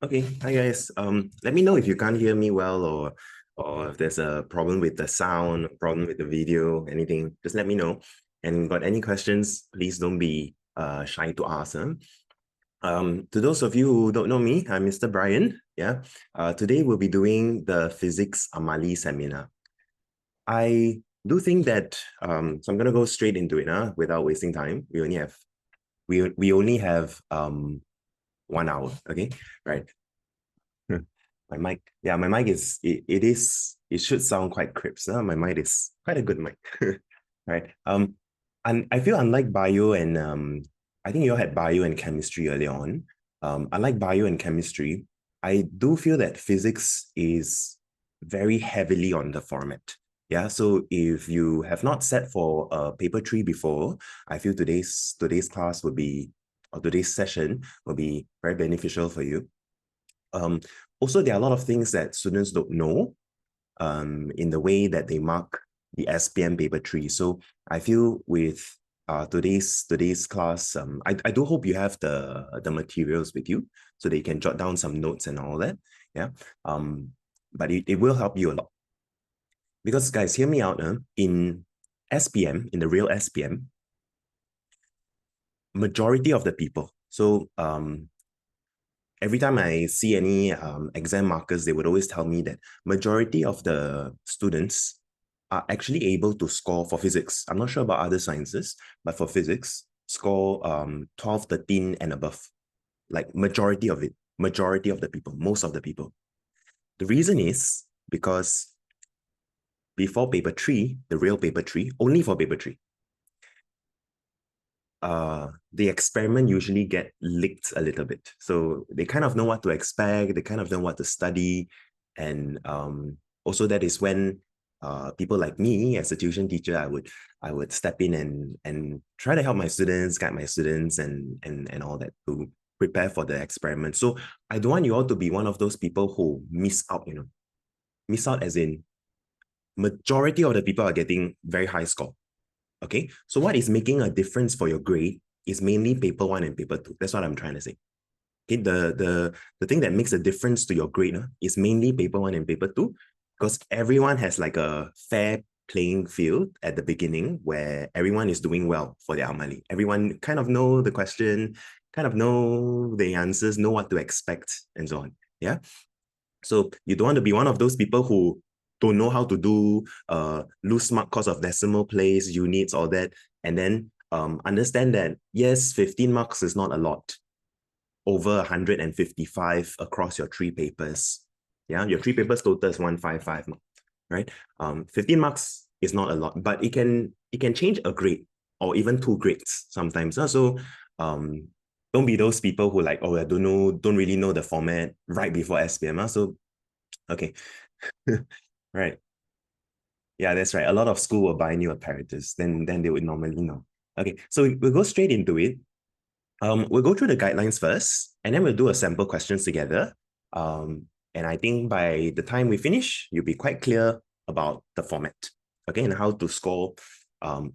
Okay, hi guys. Let me know if you can't hear me well or if there's a problem with the sound, problem with the video, anything. Just let me know. And got any questions, please don't be shy to ask them. To those of you who don't know me, I'm Mr. Brian. Yeah. Today we'll be doing the physics Amali seminar. I do think that so I'm gonna go straight into it, without wasting time. We only have 1 hour. Okay, right. My mic, yeah, my mic it should sound quite crisp. My mic is quite a good mic. Right. And I feel unlike bio and I think you all had bio and chemistry early on. Unlike bio and chemistry, I do feel that physics is very heavily on the format. Yeah, so if you have not sat for a paper 3 before, I feel today's class would be, or today's session will be very beneficial for you. Also, there are a lot of things that students don't know in the way that they mark the SPM paper 3. So I feel with today's class, I do hope you have the materials with you so that you can jot down some notes and all that. Yeah. But it will help you a lot. Because guys, hear me out. In SPM, in the real SPM, majority of the people, so every time I see any exam markers, they would always tell me that majority of the students are actually able to score for physics. I'm not sure about other sciences, but for physics, score 12, 13 and above. Like majority of it, majority of the people, most of the people. The reason is because before paper 3, the real paper 3, only for paper 3, the experiment usually get leaked a little bit. So they kind of know what to expect, they kind of know what to study. And also that is when people like me as a tuition teacher, I would step in and try to help my students, guide my students and all that to prepare for the experiment. So I don't want you all to be one of those people who miss out, miss out as in majority of the people are getting very high score. Okay, so what is making a difference for your grade is mainly paper 1 and paper 2. That's what I'm trying to say. Okay, the thing that makes a difference to your grade is mainly paper 1 and paper 2, because everyone has like a fair playing field at the beginning where everyone is doing well for their Amali. Everyone kind of know the question, kind of know the answers, know what to expect, and so on. Yeah. So you don't want to be one of those people who don't know how to do loose mark cost of decimal place, units, all that, and then understand that yes, 15 marks is not a lot over 155 across your 3 papers. Yeah, your 3 papers total is 155, right? 15 marks is not a lot, but it can change a grade or even 2 grades sometimes. So don't be those people who like, oh, I don't really know the format right before SPM. So okay. Right. Yeah, that's right. A lot of school will buy new apparatus, then they would normally know. Okay, so we'll go straight into it. We'll go through the guidelines first, and then we'll do a sample questions together. And I think by the time we finish, you'll be quite clear about the format, okay, and how to score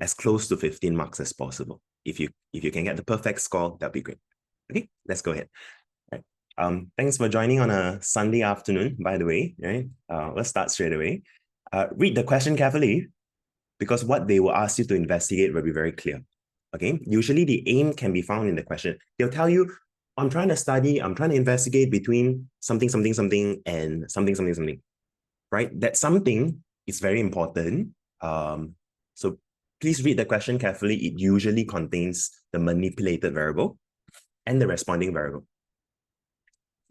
as close to 15 marks as possible. If you can get the perfect score, that'd be great. Okay, let's go ahead. Right. Thanks for joining on a Sunday afternoon, by the way. Right. Let's start straight away. Read the question carefully, because what they will ask you to investigate will be very clear. Okay. Usually the aim can be found in the question. They'll tell you, I'm trying to investigate between something, something, something, and something, something, something. Right. That something is very important. So please read the question carefully. It usually contains the manipulated variable and the responding variable.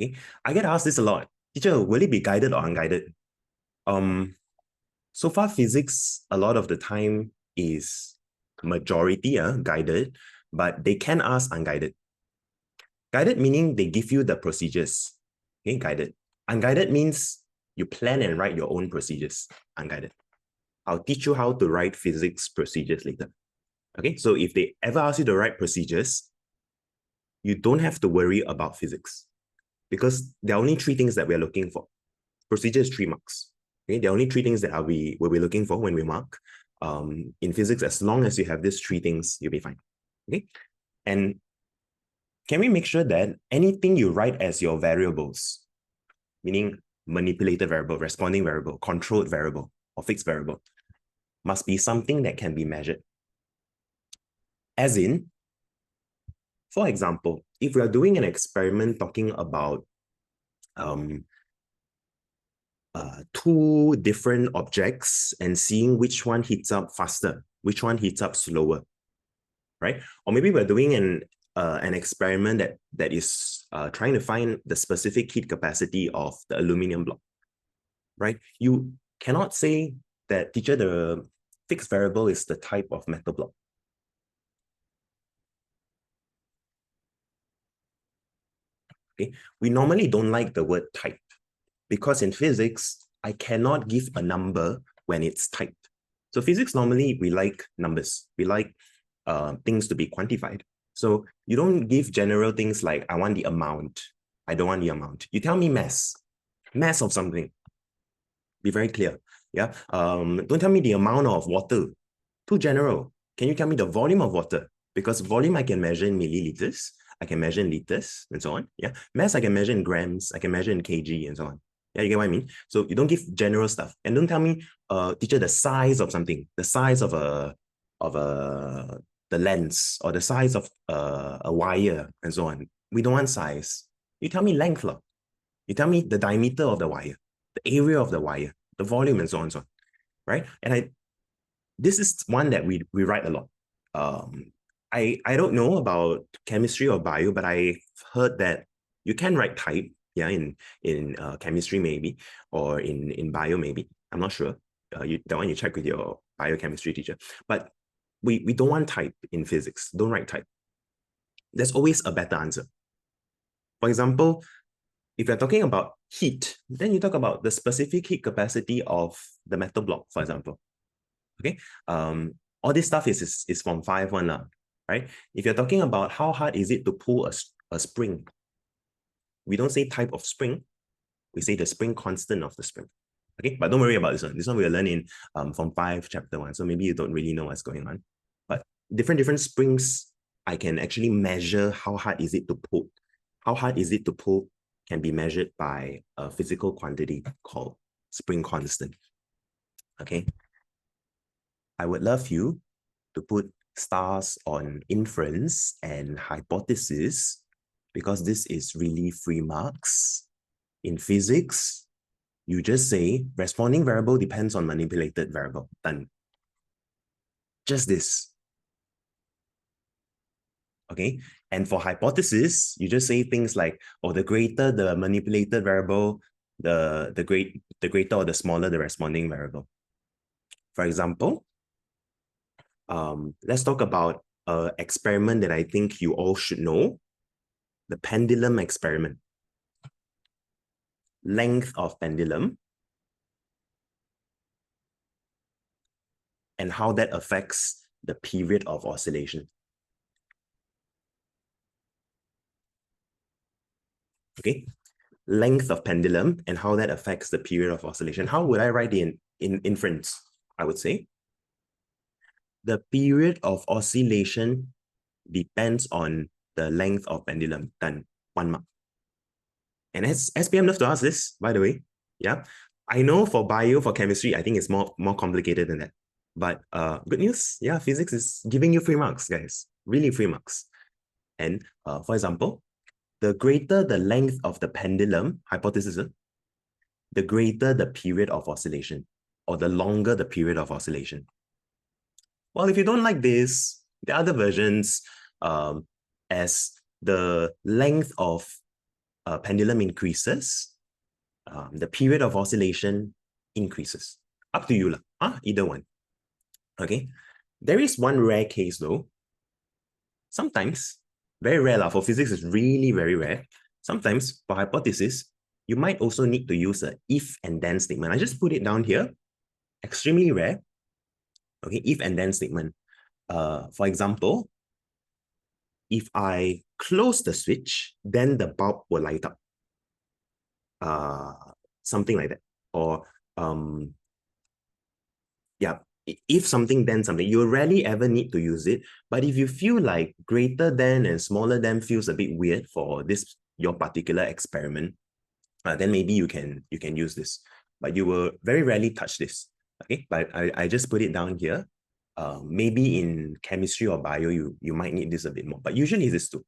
Okay. I get asked this a lot. Teacher, will it be guided or unguided? So far, physics, a lot of the time is majority guided, but they can ask unguided. Guided meaning they give you the procedures. Okay, guided. Unguided means you plan and write your own procedures. Unguided. I'll teach you how to write physics procedures later. Okay, so if they ever ask you to write procedures, you don't have to worry about physics, because there are only 3 things that we're looking for. Procedure is 3 marks. Okay, there are only 3 things that we'll be looking for when we mark. In physics, as long as you have these 3 things, you'll be fine. Okay, and can we make sure that anything you write as your variables, meaning manipulated variable, responding variable, controlled variable, or fixed variable, must be something that can be measured? As in, for example, if we are doing an experiment talking about two different objects and seeing which one heats up faster, which one heats up slower, right? Or maybe we're doing an experiment that is trying to find the specific heat capacity of the aluminum block, right? You cannot say that, teacher, the fixed variable is the type of metal block. Okay, we normally don't like the word type because in physics, I cannot give a number when it's typed. So physics, normally we like numbers. We like things to be quantified. So you don't give general things like, I want the amount. I don't want the amount. You tell me mass of something. Be very clear. Yeah. Don't tell me the amount of water. Too general. Can you tell me the volume of water? Because volume I can measure in milliliters. I can measure in liters and so on. Yeah. Mass I can measure in grams. I can measure in kg and so on. Yeah, you get what I mean? So you don't give general stuff. And don't tell me, teacher, the size of something, the size of the lens or the size of a wire and so on. We don't want size. You tell me length. You tell me the diameter of the wire, the area of the wire, the volume and so on and so on. Right? And this is one that we write a lot. I don't know about chemistry or bio, but I've heard that you can write type, yeah, in chemistry maybe, or in bio maybe. I'm not sure. That one you check with your biochemistry teacher. But we don't want type in physics. Don't write type. There's always a better answer. For example, if you're talking about heat, then you talk about the specific heat capacity of the metal block, for example. Okay, all this stuff is from 5-1, right? If you're talking about how hard is it to pull a spring, we don't say type of spring, we say the spring constant of the spring. Okay, but don't worry about this one. This one we'll learn in from 5 chapter 1. So maybe you don't really know what's going on. But different springs, I can actually measure how hard is it to pull. How hard is it to pull can be measured by a physical quantity called spring constant. Okay. I would love you to put stars on inference and hypothesis because this is really free marks. In physics, you just say responding variable depends on manipulated variable. Done. Just this. Okay. And for hypothesis, you just say things like, oh, the greater the manipulated variable, the greater or the smaller the responding variable. For example, let's talk about an experiment that I think you all should know, the pendulum experiment. Length of pendulum and how that affects the period of oscillation. Okay, length of pendulum and how that affects the period of oscillation. How would I write in inference? I would say the period of oscillation depends on the length of pendulum. Done. 1 mark. And SPM love to ask this, by the way. Yeah. I know for bio, for chemistry, I think it's more complicated than that. But good news. Yeah, physics is giving you free marks, guys. Really free marks. And for example, the greater the length of the pendulum, hypothesis, the greater the period of oscillation, or the longer the period of oscillation. Well, if you don't like this, the other versions, as the length of pendulum increases, the period of oscillation increases. Up to you lah. Either one. Okay. There is one rare case though. Sometimes, very rare lah, for physics is really very rare. Sometimes for hypothesis, you might also need to use a if and then statement. I just put it down here. Extremely rare. Okay, if and then statement. For example, if I close the switch, then the bulb will light up. Something like that. Or yeah, if something, then something. You rarely ever need to use it. But if you feel like greater than and smaller than feels a bit weird for this your particular experiment, then maybe you can use this. But you will very rarely touch this. Okay, but I just put it down here. Maybe in chemistry or bio, you might need this a bit more. But usually this too,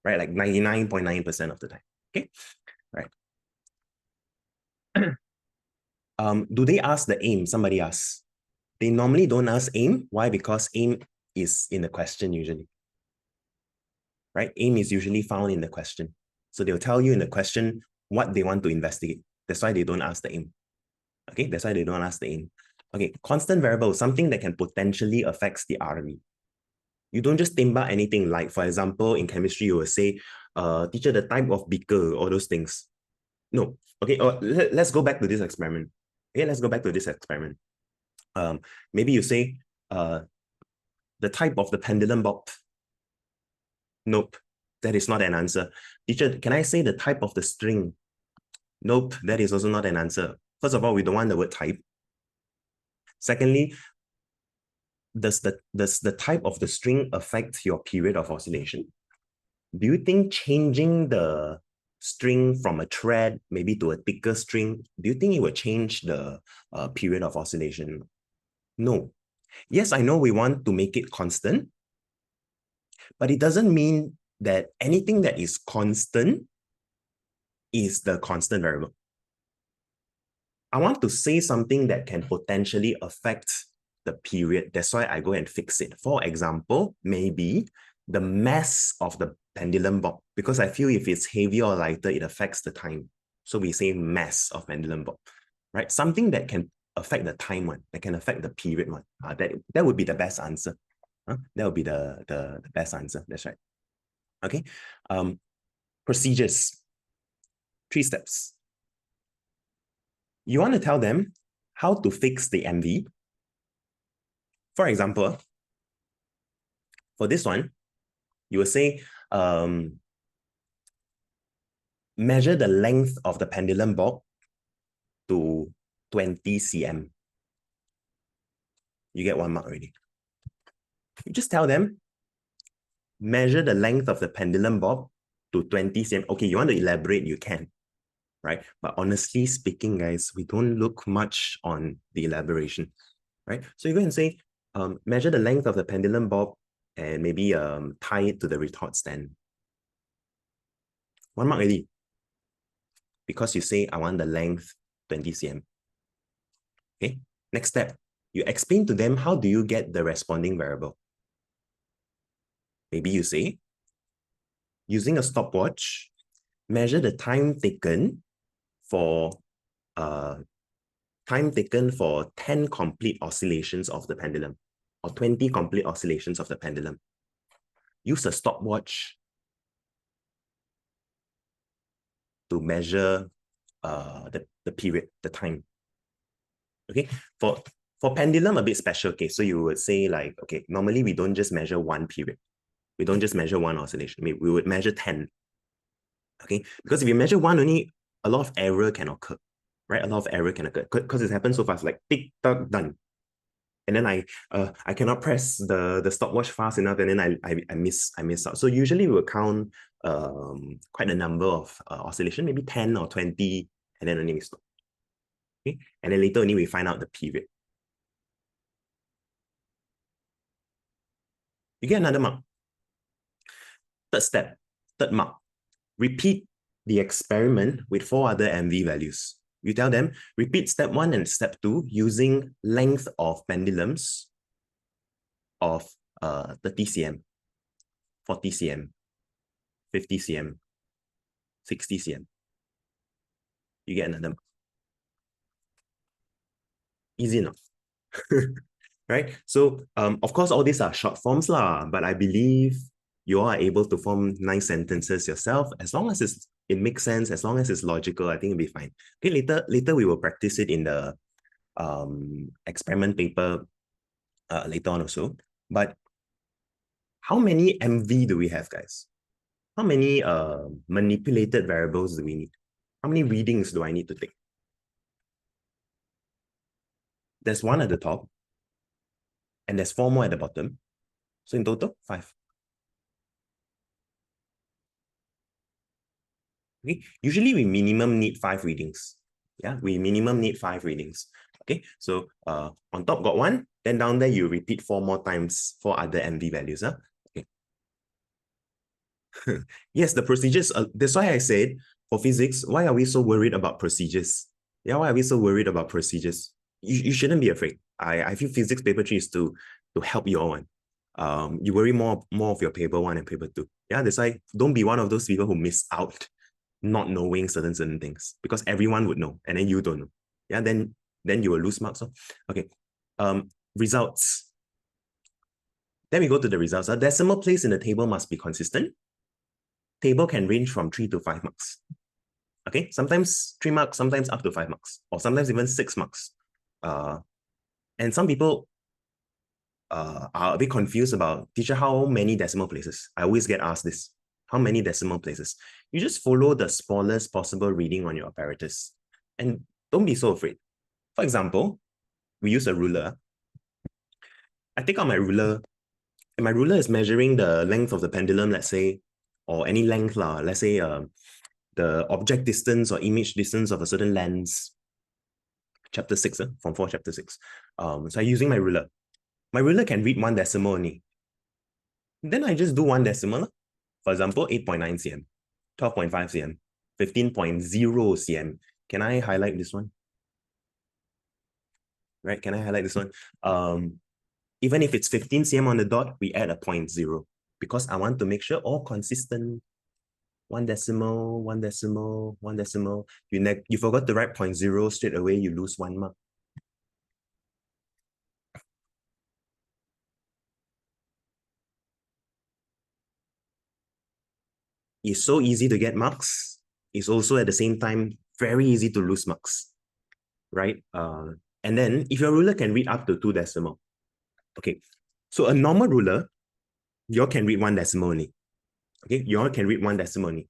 right? Like 99.9% of the time. Okay, right. Do they ask the aim? Somebody asks. They normally don't ask aim. Why? Because aim is in the question usually. Right? Aim is usually found in the question. So they'll tell you in the question what they want to investigate. That's why they don't ask the aim. Okay, that's why they don't ask the aim. Okay, constant variable, something that can potentially affect the RME. You don't just timba anything like, for example, in chemistry, you will say, teacher, the type of beaker, all those things. No. Okay, let's go back to this experiment. Okay, let's go back to this experiment. Maybe you say, the type of the pendulum bob. Nope, that is not an answer. Teacher, can I say the type of the string? Nope, that is also not an answer. First of all, we don't want the word type. Secondly, does the type of the string affect your period of oscillation? Do you think changing the string from a thread maybe to a thicker string, do you think it will change the period of oscillation? No. Yes, I know we want to make it constant, but it doesn't mean that anything that is constant is the constant variable. I want to say something that can potentially affect the period. That's why I go and fix it. For example, maybe the mass of the pendulum bob, because I feel if it's heavier or lighter, it affects the time. So we say mass of pendulum bob, right? Something that can affect the time one, that can affect the period one. That would be the best answer. That would be the best answer. That's right. Okay. Procedures. 3 steps. You want to tell them how to fix the MV. For example, for this one, you will say, measure the length of the pendulum bob to 20 cm. You get 1 mark already. You just tell them, measure the length of the pendulum bob to 20 cm. Okay, you want to elaborate, you can, right? But honestly speaking, guys, we don't look much on the elaboration, right? So you go and say, measure the length of the pendulum bob and maybe tie it to the retort stand. 1 mark already. Because you say, I want the length 20 cm. Okay, next step. You explain to them how do you get the responding variable. Maybe you say, using a stopwatch, measure the time taken for 10 complete oscillations of the pendulum or 20 complete oscillations of the pendulum. Use a stopwatch to measure the period, the time. Okay, for pendulum, a bit special. Okay, so you would say like, okay, normally we don't just measure one period. We don't just measure one oscillation. We would measure 10. Okay, because if you measure one only, a lot of error can occur, right? A lot of error can occur because it happens so fast, like tick tock done, and then I cannot press the stopwatch fast enough, and then I miss out. So usually we will count quite a number of oscillation, maybe 10 or 20, and then only we stop. Okay, and then later only we find out the period. You get another mark. Third step, third mark. Repeat the experiment with 4 other MV values. You tell them, repeat step 1 and step 2 using length of pendulums of 30 cm, 40 cm, 50 cm, 60 cm. You get another. Easy enough. Right? So, of course, all these are short forms, but I believe you are able to form nice sentences yourself. As long as it makes sense, as long as it's logical, I think it'll be fine. Okay, later we will practice it in the experiment paper later on also. But how many MV do we have, guys? How many manipulated variables do we need? How many readings do I need to take? There's one at the top. and there's 4 more at the bottom. So in total, 5. Okay, usually we minimum need 5 readings. Yeah, we minimum need 5 readings. Okay, so on top got 1, then down there you repeat 4 more times for other MV values. Huh? Okay. Yes, the procedures, that's why I said for physics, why are we so worried about procedures? Yeah, why are we so worried about procedures? You shouldn't be afraid. I feel physics paper 3 is to help you all one. You worry more of your paper 1 and paper 2. Yeah, that's why don't be one of those people who miss out not knowing certain things, because everyone would know and then you don't know. Yeah, then you will lose marks. So. Okay. Results. Then we go to the results. A decimal place in the table must be consistent. Table can range from 3 to 5 marks. Okay, sometimes 3 marks, sometimes up to 5 marks, or sometimes even 6 marks. And some people are a bit confused about, teacher, how many decimal places? I always get asked this. How many decimal places? You just follow the smallest possible reading on your apparatus. And don't be so afraid. For example, we use a ruler. I take out my ruler, and my ruler is measuring the length of the pendulum, let's say, or any length, let's say the object distance or image distance of a certain lens. Chapter 6, Form 4, Chapter 6. So I'm using my ruler. My ruler can read 1 decimal only. Then I just do 1 decimal. For example, 8.9 cm, 12.5 cm, 15.0 cm. Can I highlight this one? Right? Can I highlight this one? Even if it's 15 cm on the dot, we add a 0.0 because I want to make sure all consistent. 1 decimal, 1 decimal, 1 decimal. You forgot to write 0.0 straight away, you lose 1 mark. It's so easy to get marks. It's also at the same time very easy to lose marks, right? And then if your ruler can read up to 2 decimal, okay. So a normal ruler, you can read 1 decimal only. Okay, you all can read 1 decimal only.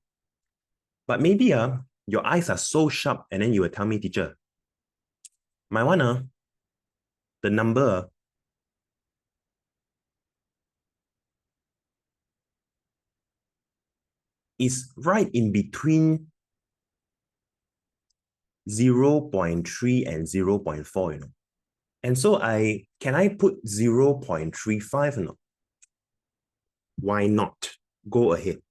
But maybe your eyes are so sharp, and then you will tell me, teacher, my one, the number is right in between 0.3 and 0.4, you know. And so can I put 0.35 or not? Why not? Go ahead.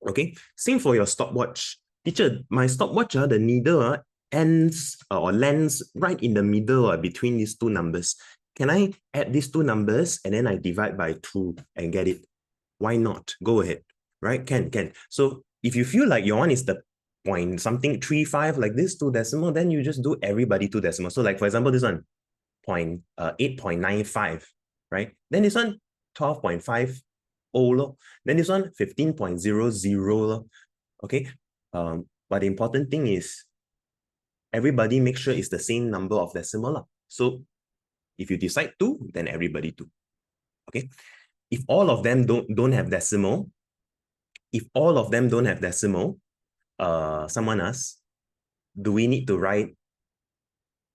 Okay, same for your stopwatch. Teacher, my stopwatch, the needle ends or lands right in the middle between these 2 numbers. Can I add these 2 numbers and then I divide by 2 and get it? Why not? Go ahead, right? Can. So if you feel like your one is the point something 35 like this 2 decimal, then you just do everybody 2 decimal. So like for example, this one, 8.95, right? Then this one, 12.5. Then this one, 15.00. Okay. But the important thing is everybody make sure it's the same number of decimal. So if you decide 2, then everybody 2. Okay. If all of them don't have decimal, someone asks, do we need to write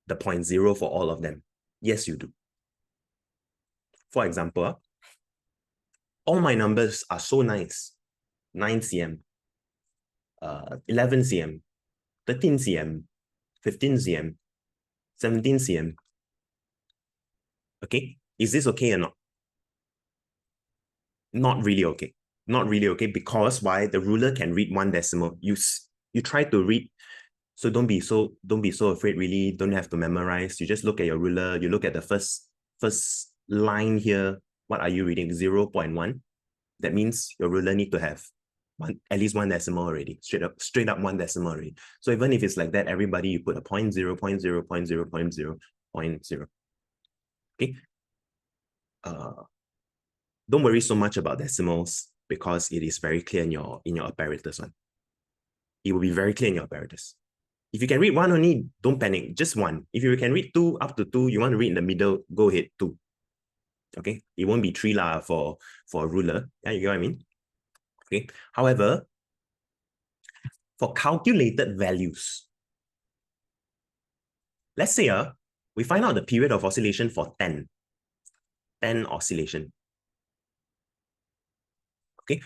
the 0.0 for all of them? Yes, you do. For example, all my numbers are so nice. 9 cm, 11 cm, 13 cm, 15 cm, 17 cm. Okay, is this okay or not? Not really okay. Not really okay, because why? The ruler can read 1 decimal. You try to read, so don't be so afraid. Really, don't have to memorize. You just look at your ruler. You look at the first line here. What are you reading? 0.1. That means your ruler need to have at least 1 decimal already. Straight up 1 decimal already. So even if it's like that, everybody you put a 0.0, 0.0, 0.0, 0.0, 0.0. Okay. Don't worry so much about decimals because it is very clear in your apparatus one. It will be very clear in your apparatus. If you can read 1 only, don't panic. Just 1. If you can read 2 up to 2, you want to read in the middle, go ahead, 2. Okay, it won't be 3 for a ruler. Yeah, you get what I mean? Okay. However, for calculated values, let's say we find out the period of oscillation for 10. 10 oscillation. Okay.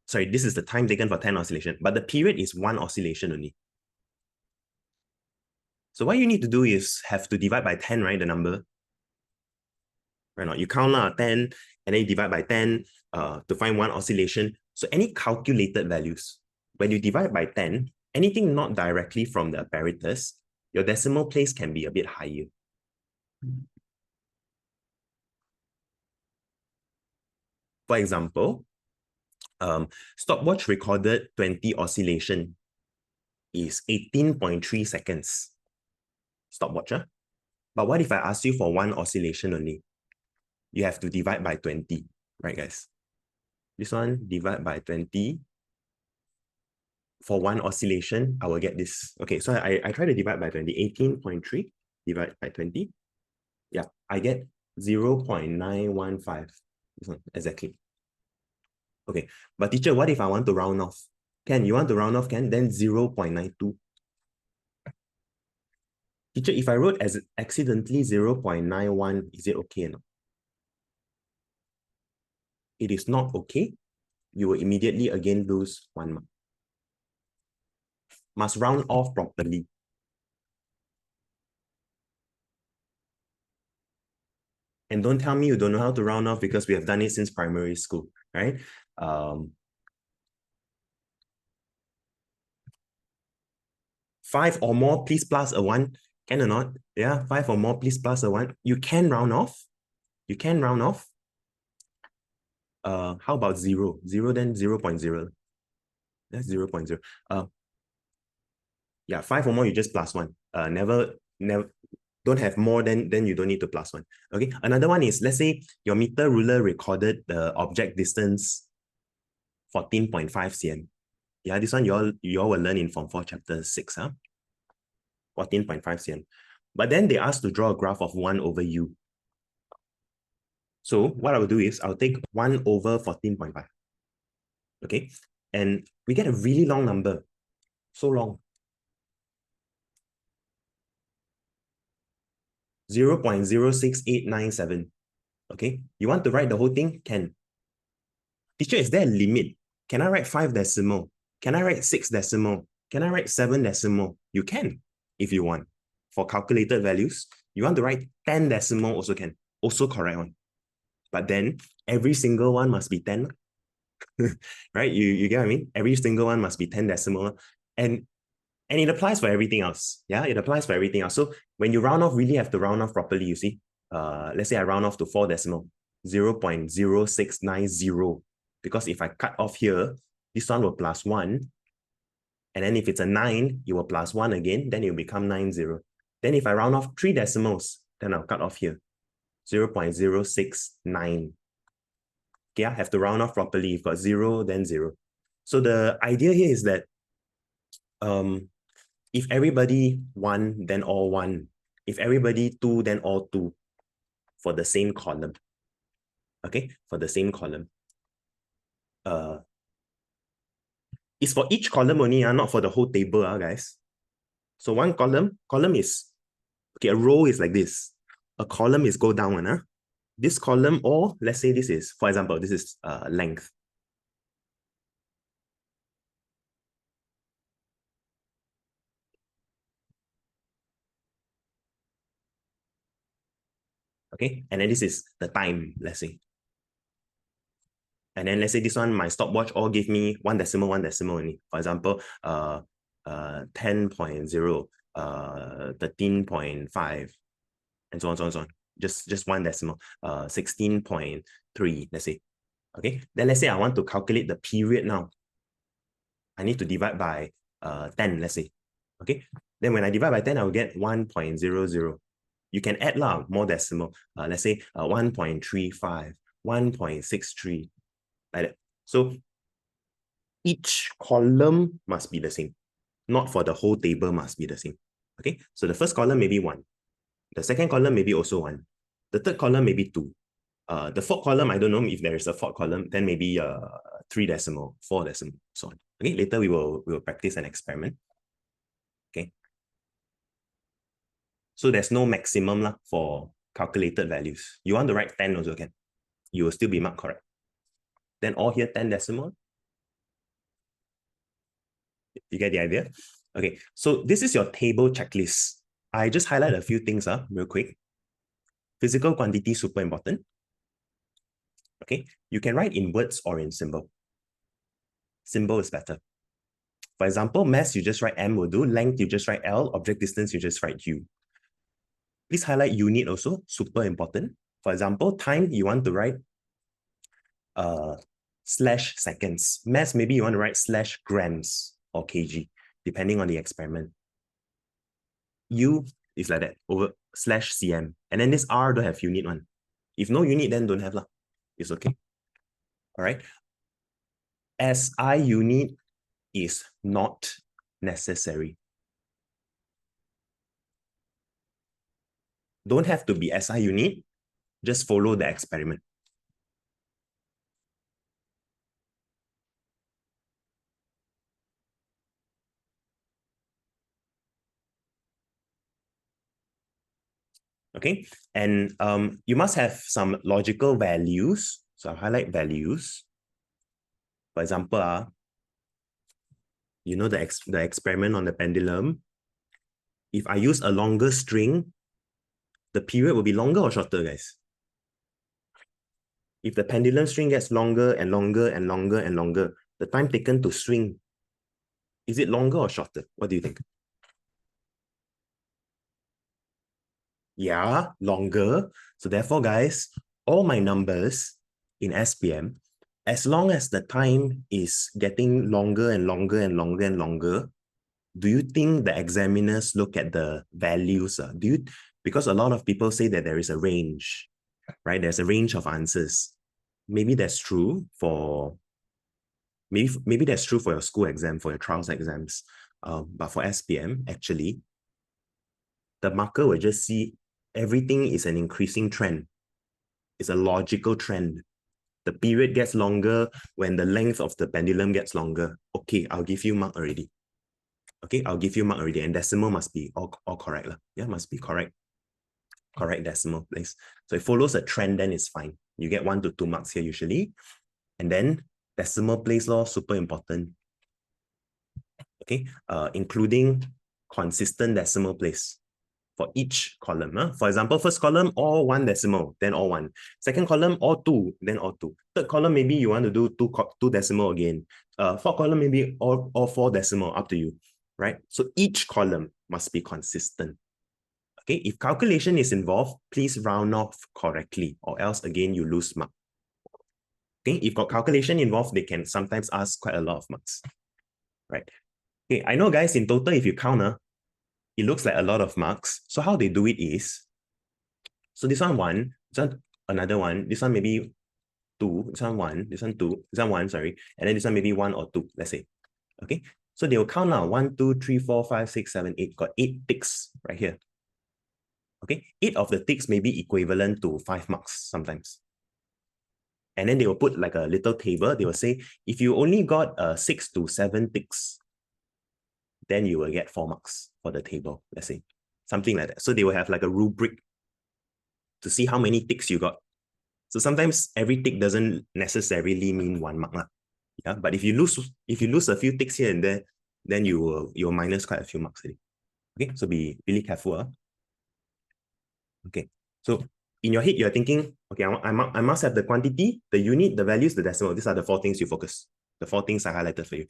Sorry, this is the time taken for 10 oscillation, but the period is 1 oscillation only. So what you need to do is have to divide by 10, right? The number. Right now, you count 10 and then you divide by 10 to find 1 oscillation. So any calculated values, when you divide by 10, anything not directly from the apparatus, your decimal place can be a bit higher. For example, stopwatch recorded 20 oscillation is 18.3 seconds. Stopwatch, huh? But what if I ask you for 1 oscillation only? You have to divide by 20, right, guys? This one, divide by 20. For 1 oscillation, I will get this. Okay, so I try to divide by 20. 18.3 divided by 20. Yeah, I get 0.915. This one, exactly. Okay, but teacher, what if I want to round off? Can you want to round off? Can then 0.92. Teacher, if I wrote as accidentally 0.91, is it okay or not? It is not okay. You will immediately again lose 1 mark. Must round off properly. And don't tell me you don't know how to round off because we have done it since primary school, right? 5 or more, please plus a 1. Can or not? Yeah, 5 or more, please plus a 1. You can round off. You can round off. How about 0? 0 then 0.0. That's 0.0. Yeah, 5 or more, you just plus 1. Never, don't have more then you don't need to plus 1. Okay, another one is, let's say your meter ruler recorded the object distance 14.5 cm. Yeah, this one you all will learn in Form 4 chapter 6, huh? 14.5 cm. But then they asked to draw a graph of 1 over u. So what I will do is I'll take 1 over 14.5. Okay, and we get a really long number. So long. 0.06897. Okay, you want to write the whole thing? Can. Teacher, is there a limit? Can I write 5 decimal? Can I write 6 decimal? Can I write 7 decimal? You can, if you want. For calculated values, you want to write 10 decimal also can. Also correct one. But then every single one must be 10. Right? You get what I mean? Every single one must be 10 decimal. And it applies for everything else. Yeah, it applies for everything else. So when you round off, really have to round off properly, you see. Let's say I round off to 4 decimal, 0.0690. Because if I cut off here, this one will plus 1. And then if it's a 9, it will plus 1 again, then it will become 90. Then if I round off 3 decimals, then I'll cut off here, 0.069. Okay, I have to round off properly. You've got 0, then 0. So the idea here is that if everybody 1, then all 1. If everybody 2, then all 2 for the same column. Okay, for the same column. It's for each column only, not for the whole table, guys. So one column is, okay, a row is like this. A column is go down, This column, or let's say this is, for example, this is length. Okay, and then this is the time, let's say. And then let's say this one, my stopwatch all give me 1 decimal only. For example, 10.0, 13.5, and so on, so on, so on. Just 1 decimal, 16.3, let's say. Okay, then let's say I want to calculate the period now. I need to divide by 10, let's say. Okay, then when I divide by 10, I will get 1.00. You can add more decimal. Let's say 1.35, 1.63, like that. So each column must be the same. Not for the whole table must be the same. Okay, so the first column may be 1. The second column may be also 1. The third column may be 2. The fourth column, I don't know if there is a fourth column, then maybe 3 decimal, 4 decimal, so on. Okay, later we will practice an experiment. Okay. So there's no maximum for calculated values. You want to write 10 also can. You will still be marked correct. Then all here 10 decimal. You get the idea? Okay, so this is your table checklist. I just highlight a few things real quick. Physical quantity, super important. Okay, you can write in words or in symbol. Symbol is better. For example, mass, you just write M will do. Length, you just write L. Object distance, you just write U. Please highlight unit also, super important. For example, time, you want to write slash seconds. Mass, maybe you want to write slash grams or kg, depending on the experiment. U is like that, over slash cm. And then this R don't have unit one. If no unit, then don't have lah. It's okay. All right. SI unit is not necessary. Don't have to be SI unit. Just follow the experiment. Okay, and you must have some logical values. So I'll highlight values. For example, you know the experiment on the pendulum. If I use a longer string, the period will be longer or shorter, guys? If the pendulum string gets longer and longer and longer and longer, the time taken to swing, is it longer or shorter? What do you think? Yeah, longer. So therefore, guys, all my numbers in SPM, as long as the time is getting longer and longer and longer and longer, do you think the examiners look at the values? Because a lot of people say that there is a range, right? There's a range of answers. Maybe that's true for maybe that's true for your school exam, for your trials exams. But for SPM, actually, the marker will just see everything is an increasing trend. It's a logical trend. The period gets longer when the length of the pendulum gets longer. Okay, I'll give you mark already. Okay, I'll give you mark already. And decimal must be all correct. Yeah, must be correct. Correct decimal place. So it follows a trend, then it's fine. You get 1 to 2 marks here usually. And then decimal place law, super important. Okay, including consistent decimal place for each column. For example, first column, all 1 decimal, then all 1. Second column, all 2, then all 2. Third column, maybe you want to do 2 decimal again. Fourth column, maybe all 4 decimal, up to you, right? So each column must be consistent. Okay, if calculation is involved, please round off correctly, or else again, you lose mark. Okay, if got calculation involved, they can sometimes ask quite a lot of marks, right? Okay, I know guys, in total, if you count, it looks like a lot of marks. So how they do it is, so this one 1, this one another 1, this one maybe 2, this one 1, this one 2, this one 1, sorry, and then this one maybe 1 or 2, let's say. Okay, so they will count now 1, 2, 3, 4, 5, 6, 7, 8, got 8 ticks right here. Okay, 8 of the ticks may be equivalent to 5 marks sometimes. And then they will put like a little table. They will say, if you only got 6 to 7 ticks, then you will get 4 marks for the table, let's say. Something like that. So they will have like a rubric to see how many ticks you got. So sometimes every tick doesn't necessarily mean 1 mark. Yeah, but if you lose a few ticks here and there, then you'll minus quite a few marks already. Okay, so be really careful. Okay, so in your head, you're thinking, okay, I must have the quantity, the unit, the values, the decimal. These are the 4 things you focus. The 4 things I highlighted for you.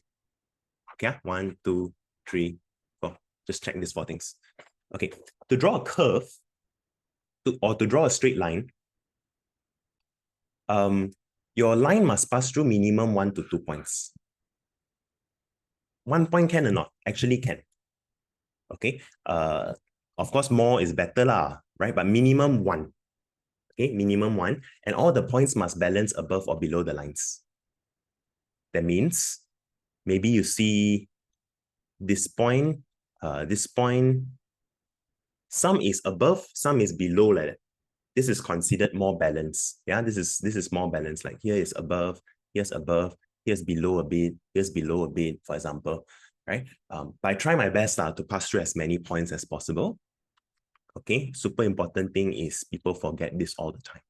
Okay, 1, 2, 3, 4. Just check these 4 things. Okay, to draw a curve, or to draw a straight line, your line must pass through minimum 1 to 2 points. 1 point can or not? Actually can. Okay, of course, more is better lah, right? But minimum 1. Okay, minimum 1, and all the points must balance above or below the lines. That means maybe you see this point, some is above, some is below like that. This is considered more balanced. Yeah, this is more balanced. Like here is above, here's below a bit, here's below a bit, for example, right? But I try my best to pass through as many points as possible. Okay, super important thing is people forget this all the time.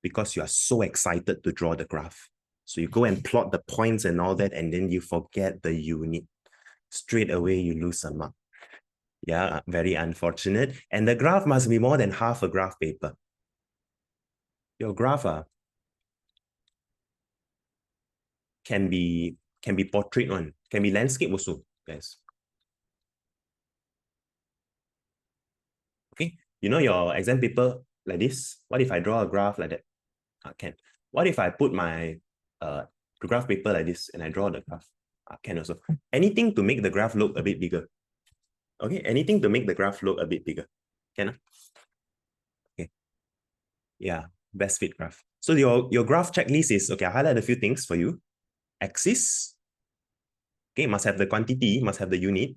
Because you are so excited to draw the graph. So you go and plot the points and all that, and then you forget the unit. Straight away, you lose a mark. Yeah, very unfortunate. And the graph must be more than half a graph paper. Your graph can be portrait one, can be landscape also, guys. Okay, you know your exam paper like this. What if I draw a graph like that? Can. What if I put my graph paper like this and I draw the graph? Can also. Anything to make the graph look a bit bigger. Okay, anything to make the graph look a bit bigger. Can. Okay. Yeah, best fit graph. So your graph checklist is, okay, I highlight a few things for you. Axis. Okay, must have the quantity, must have the unit.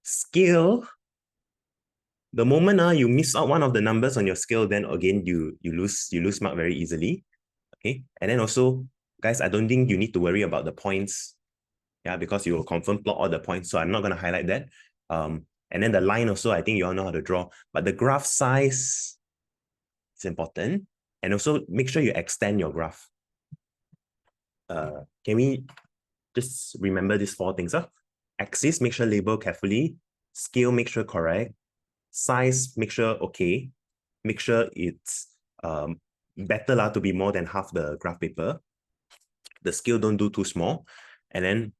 Scale. The moment you miss out one of the numbers on your scale, then again you lose mark very easily. Okay, and then also, guys, I don't think you need to worry about the points. Yeah, because you will confirm plot all the points. So I'm not going to highlight that. And then the line also, I think you all know how to draw. But the graph size is important. And also make sure you extend your graph. Can we just remember these four things? Axis, make sure label carefully. Scale, make sure correct. Size, make sure okay. Make sure it's better to be more than half the graph paper. The scale don't do too small. And then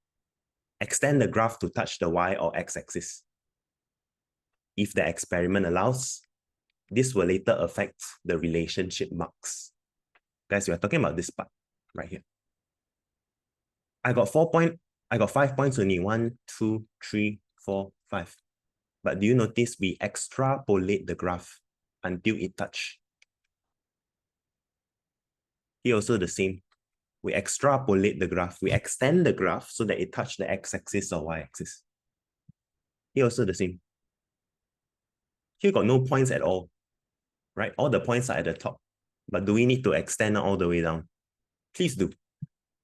extend the graph to touch the Y or X axis. If the experiment allows, this will later affect the relationship marks. Guys, we are talking about this part right here. I got 5 points only. 1, 2, 3, 4, 5. But do you notice we extrapolate the graph until it touch? Here also the same. We extrapolate the graph. We extend the graph so that it touch the x-axis or y-axis. Here also the same. Here got no points at all, right? All the points are at the top. But do we need to extend all the way down? Please do.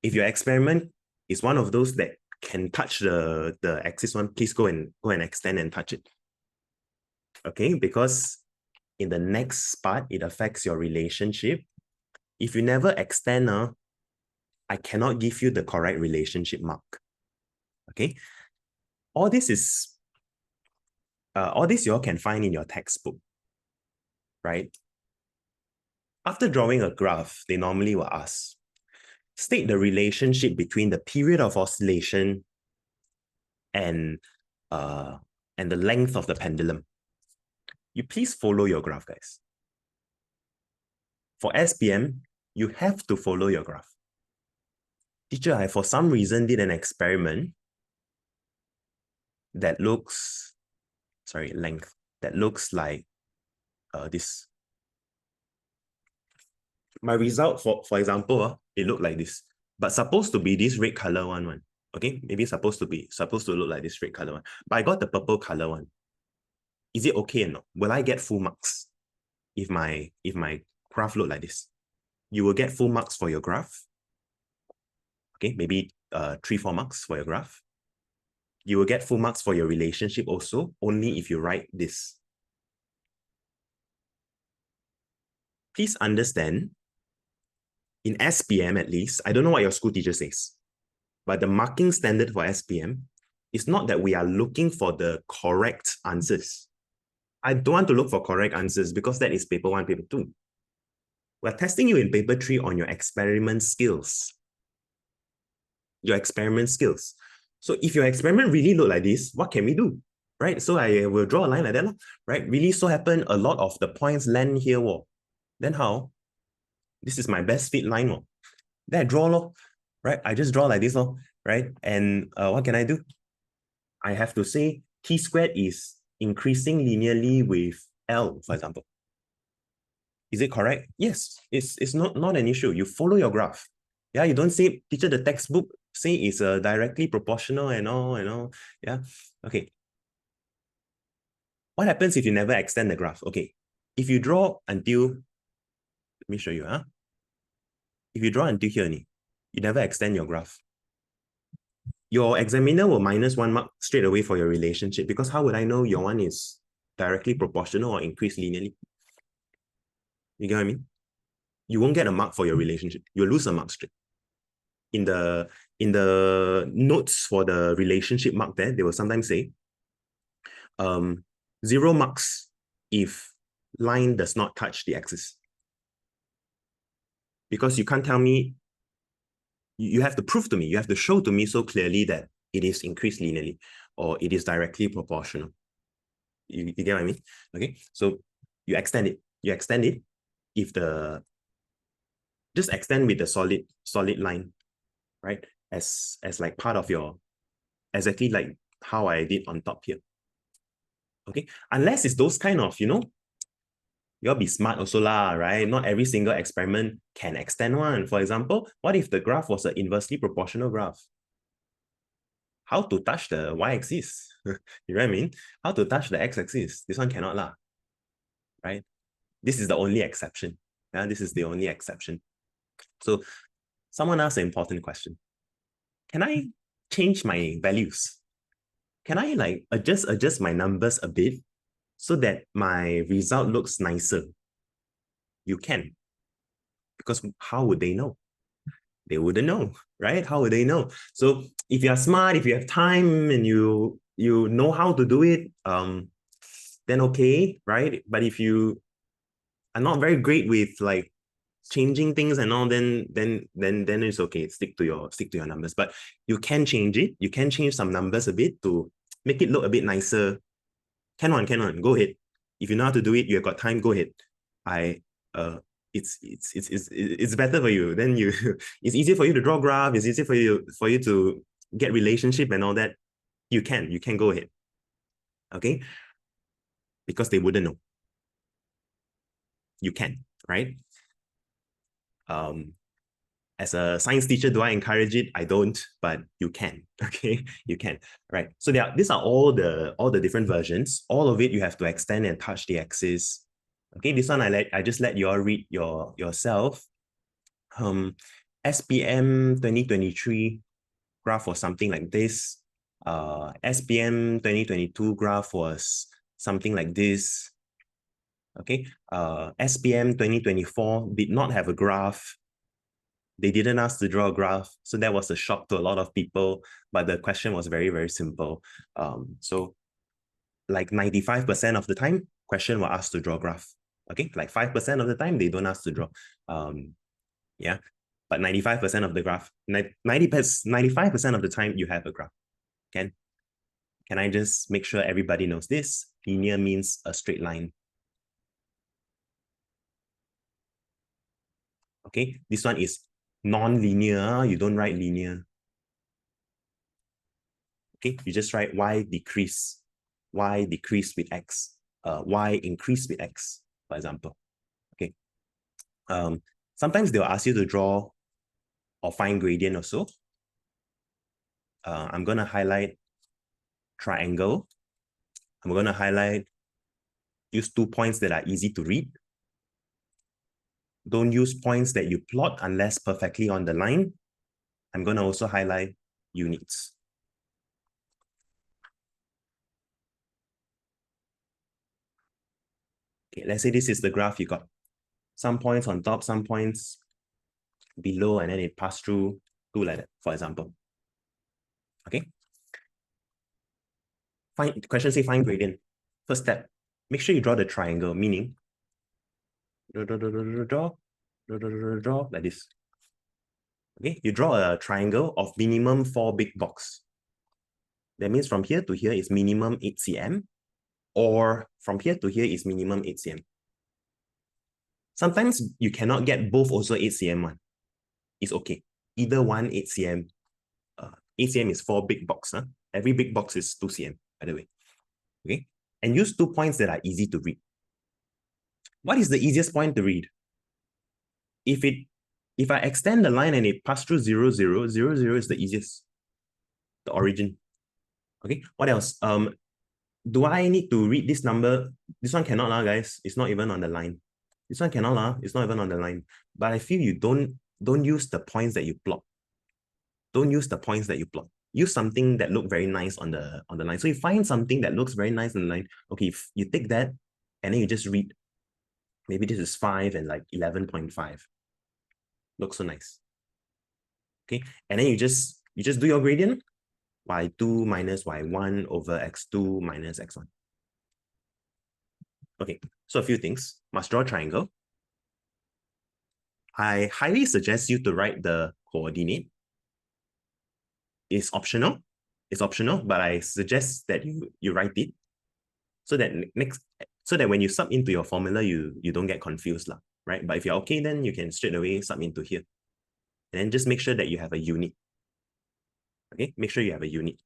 If your experiment is one of those that can touch the axis one, please go and extend and touch it. Okay, because in the next part, it affects your relationship. If you never extend, I cannot give you the correct relationship mark. Okay, all this you all can find in your textbook, right? After drawing a graph, they normally will ask, state the relationship between the period of oscillation and the length of the pendulum. You please follow your graph, guys. For SPM, you have to follow your graph. Teacher, I for some reason did an experiment that looks, length, that looks like this. My result, for example, it looked like this, but supposed to be this red color one. Okay, maybe supposed to look like this red color one, but I got the purple color one. Is it okay or not? Will I get full marks if my graph look like this? You will get full marks for your graph. Okay, maybe 3-4 marks for your graph. You will get full marks for your relationship also, only if you write this. Please understand, in SPM at least, I don't know what your school teacher says, but the marking standard for SPM is not that we are looking for the correct answers. I don't want to look for correct answers because that is paper 1, paper 2. We're testing you in paper 3 on your experiment skills. Your experiment skills. So if your experiment really look like this, what can we do? Right? So I will draw a line like that, right? Really so happen a lot of the points land here. Then how? This is my best fit line. Then I draw, right? I just draw like this, right? And what can I do? I have to say t squared is increasing linearly with L, for example. Is it correct? Yes, it's not an issue. You follow your graph. Yeah, you don't say, teacher, the textbook say it's directly proportional and all. Yeah, okay. What happens if you never extend the graph? Okay, if you draw until, let me show you, If you draw until here, you never extend your graph. your examiner will minus 1 mark straight away for your relationship, because how would I know your one is directly proportional or increased linearly? You get what I mean? You won't get a mark for your relationship. You'll lose a mark straight. In the notes for the relationship mark there, they will sometimes say 0 marks if line does not touch the axis. Because you can't tell me, you have to prove to me, you have to show to me so clearly that it is increased linearly or it is directly proportional. You get what I mean? Okay, so you extend it. If just extend with the solid line, right? As like part of your, exactly like how I did on top here. Okay, unless it's those kind of, you'll be smart also lah, right? Not every single experiment can extend one. For example, what if the graph was an inversely proportional graph? How to touch the y-axis? You know what I mean? How to touch the x-axis? This one cannot lah, right? This is the only exception. Yeah, this is the only exception. So someone asked an important question. Can I change my values? Can I like adjust my numbers a bit so that my result looks nicer? You can. Because how would they know? They wouldn't know, right? How would they know? So if you're smart, if you have time and you know how to do it, then okay, right? But if you are not very great with like changing things and all, then it's okay. Stick to your numbers. But you can change it. You can change some numbers a bit to make it look a bit nicer. Can on. Go ahead. If you know how to do it, you have got time, go ahead. It's better for you. Then it's easier for you to draw graph, it's easier for you to get relationship and all that. You can go ahead. Okay? Because they wouldn't know. You can, right? As a science teacher, do I encourage it? I don't, but you can. Okay, you can. Right. So these are all the different versions. All of it you have to extend and touch the axis. Okay, this one I just let you all read yourself. SPM 2023 graph was something like this. SPM 2022 graph was something like this. Okay. SPM 2024 did not have a graph. They didn't ask to draw a graph, so that was a shock to a lot of people, but the question was very, very simple. So like 95% of the time, question will ask to draw a graph. Okay, like 5% of the time, they don't ask to draw. Yeah, but 95% of the graph, 95% of the time, you have a graph. Can I just make sure everybody knows this? Linear means a straight line. Okay, this one is non-linear. You don't write linear. Okay, you just write y decrease with x, y increase with x, for example. Okay. Sometimes they'll ask you to draw or find gradient also. I'm going to highlight triangle. I'm going to highlight, use 2 points that are easy to read. Don't use points that you plot unless perfectly on the line. I'm going to also highlight units. Okay, let's say this is the graph. You got some points on top, some points below, and then it passed through two like that, for example. Okay. Question say find gradient. First step, make sure you draw the triangle, meaning draw like this. Okay, you draw a triangle of minimum 4 big box. That means from here to here is minimum 8 cm, or from here to here is minimum 8 cm. Sometimes you cannot get both also 8 cm one. It's okay. Either one 8 cm. 8 cm is 4 big box. Huh? Every big box is 2 cm, by the way. Okay, and use 2 points that are easy to read. What is the easiest point to read? If I extend the line and it passes through 0, 0, 0, 0 is the easiest. The origin. Okay, what else? Do I need to read this number? This one cannot lah, guys. It's not even on the line. This one cannot lah. It's not even on the line. But I feel you don't use the points that you plot. Don't use the points that you plot. use something that look very nice on the line. So you find something that looks very nice on the line. Okay, if you take that and then you just read, maybe this is 5 and like 11.5. Looks so nice. Okay, and then you just do your gradient, y2 minus y1 over x2 minus x1. Okay, so a few things. Must draw a triangle. I highly suggest you to write the coordinate. It's optional. It's optional, but I suggest that you write it so that when you sub into your formula, you don't get confused, right? But if you're okay, then you can straight away sub into here. And then just make sure that you have a unit. Okay, make sure you have a unit.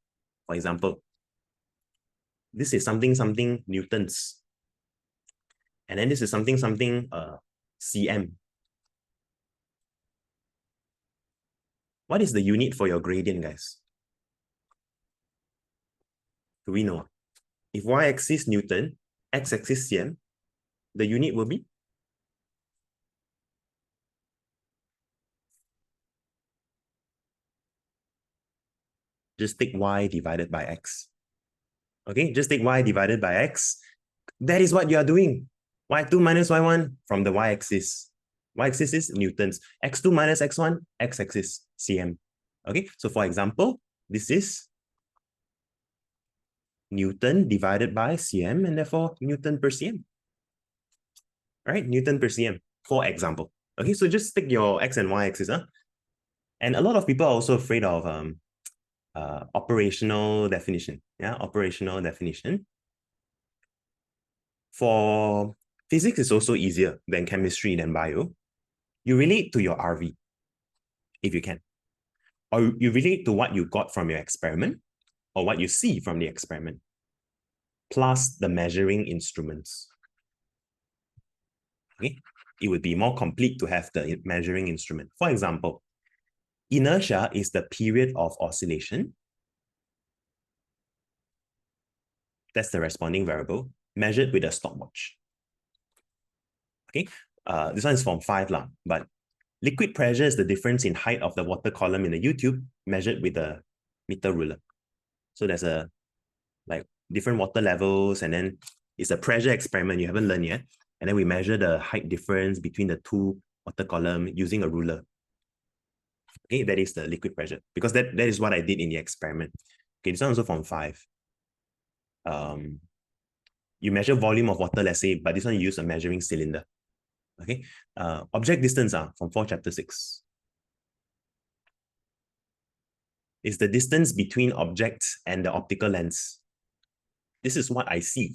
For example, this is something newtons. And then this is something cm. What is the unit for your gradient, guys? Do we know? If y-axis Newton, x-axis cm, the unit will be? Just take y divided by x. Okay, just take y divided by x. That is what you are doing. y2 minus y1 from the y-axis. Y-axis is newtons. x2 minus x1, x-axis, cm. Okay, so for example, this is Newton divided by cm, and therefore Newton per cm. All right, Newton per cm, for example. Okay, so just stick your x and y axis. And a lot of people are also afraid of operational definition. Yeah, operational definition. For physics, it's also easier than chemistry than bio. You relate to your RV, if you can. Or you relate to what you got from your experiment, or what you see from the experiment, plus the measuring instruments. Okay, it would be more complete to have the measuring instrument. For example, inertia is the period of oscillation. That's the responding variable, measured with a stopwatch. Okay, this one is from 5 lah, but liquid pressure is the difference in height of the water column in the U-tube measured with a meter ruler. So there's a like different water levels, and then it's a pressure experiment you haven't learned yet. And then we measure the height difference between the two water column using a ruler. Okay, that is the liquid pressure, because that is what I did in the experiment. Okay, this one also from 5. You measure volume of water, let's say, but this one you use a measuring cylinder. Okay, object distance from 4 chapter 6. Is the distance between objects and the optical lens. This is what I see.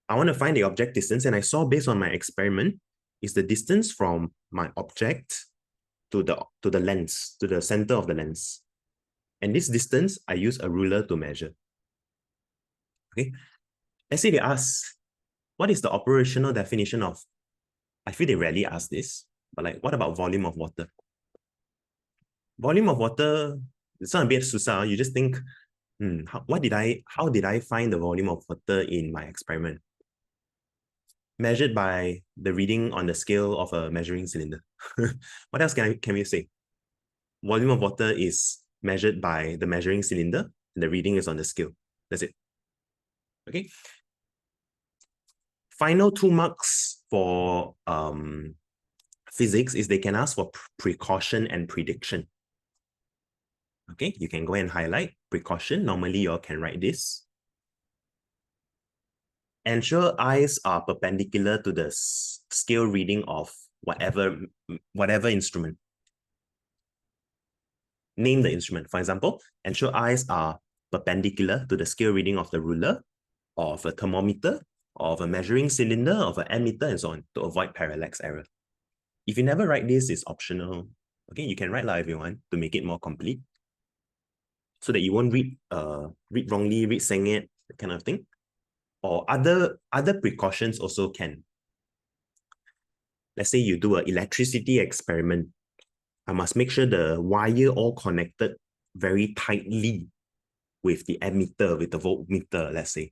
I want to find the object distance, and I saw based on my experiment is the distance from my object to the lens, to the center of the lens. And this distance, I use a ruler to measure. Okay. Let's say they ask, what is the operational definition of, I feel they rarely ask this, but like, what about volume of water? Volume of water, it's not a bit susah. You just think, how did I find the volume of water in my experiment? Measured by the reading on the scale of a measuring cylinder. What else can we say? Volume of water is measured by the measuring cylinder, and the reading is on the scale. That's it. Okay. Final 2 marks for physics is they can ask for precaution and prediction. Okay, you can go and highlight precaution. Normally, you all can write this. Ensure eyes are perpendicular to the scale reading of whatever instrument. Name the instrument. For example, ensure eyes are perpendicular to the scale reading of the ruler, or of a thermometer, or of a measuring cylinder, of an ammeter, and so on, to avoid parallax error. If you never write this, it's optional. Okay, you can write if you want to make it more complete, so that you won't read wrongly, read sengit, that kind of thing. Or other precautions also can. Let's say you do an electricity experiment. I must make sure the wire all connected very tightly with the ammeter, with the voltmeter, let's say.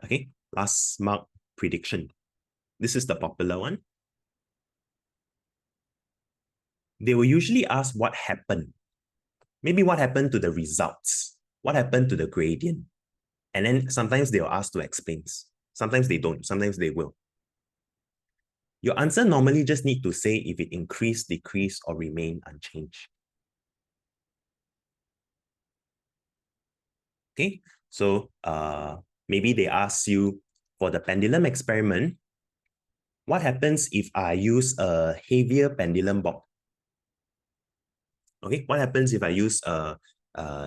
Okay, last mark, prediction. This is the popular one. they will usually ask what happened. Maybe what happened to the results? What happened to the gradient? And then sometimes they'll ask to explain. Sometimes they don't. Sometimes they will. Your answer normally just need to say if it increased, decreased, or remain unchanged. Okay, so maybe they ask you for the pendulum experiment, what happens if I use a heavier pendulum bob? Okay, what happens if I use a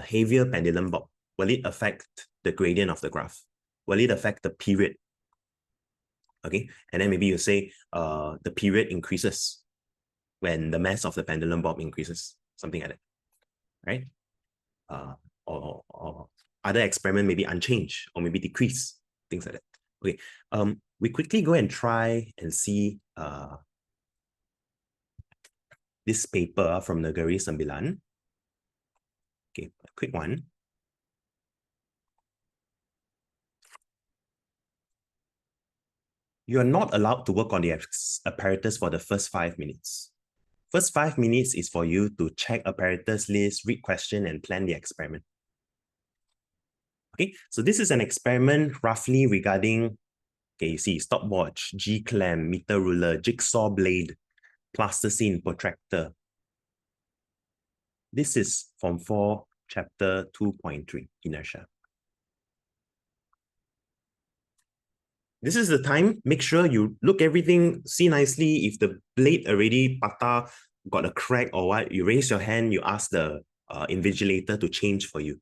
heavier pendulum bob? Will it affect the gradient of the graph? Will it affect the period? Okay, and then maybe you say the period increases when the mass of the pendulum bob increases, something like that, right? Or other experiment maybe unchanged or maybe decrease, things like that. Okay, we quickly go and try and see this paper from Negeri Sembilan. Okay, a quick one. You are not allowed to work on the apparatus for the first 5 minutes. First 5 minutes is for you to check apparatus list, read question, and plan the experiment. Okay, so this is an experiment roughly regarding, okay, you see stopwatch, G-clamp, meter ruler, jigsaw blade, plasticine, protractor. This is Form 4, Chapter 2.3, Inertia. This is the time, make sure you look everything, see nicely. If the blade already patah, got a crack or what, you raise your hand, you ask the invigilator to change for you.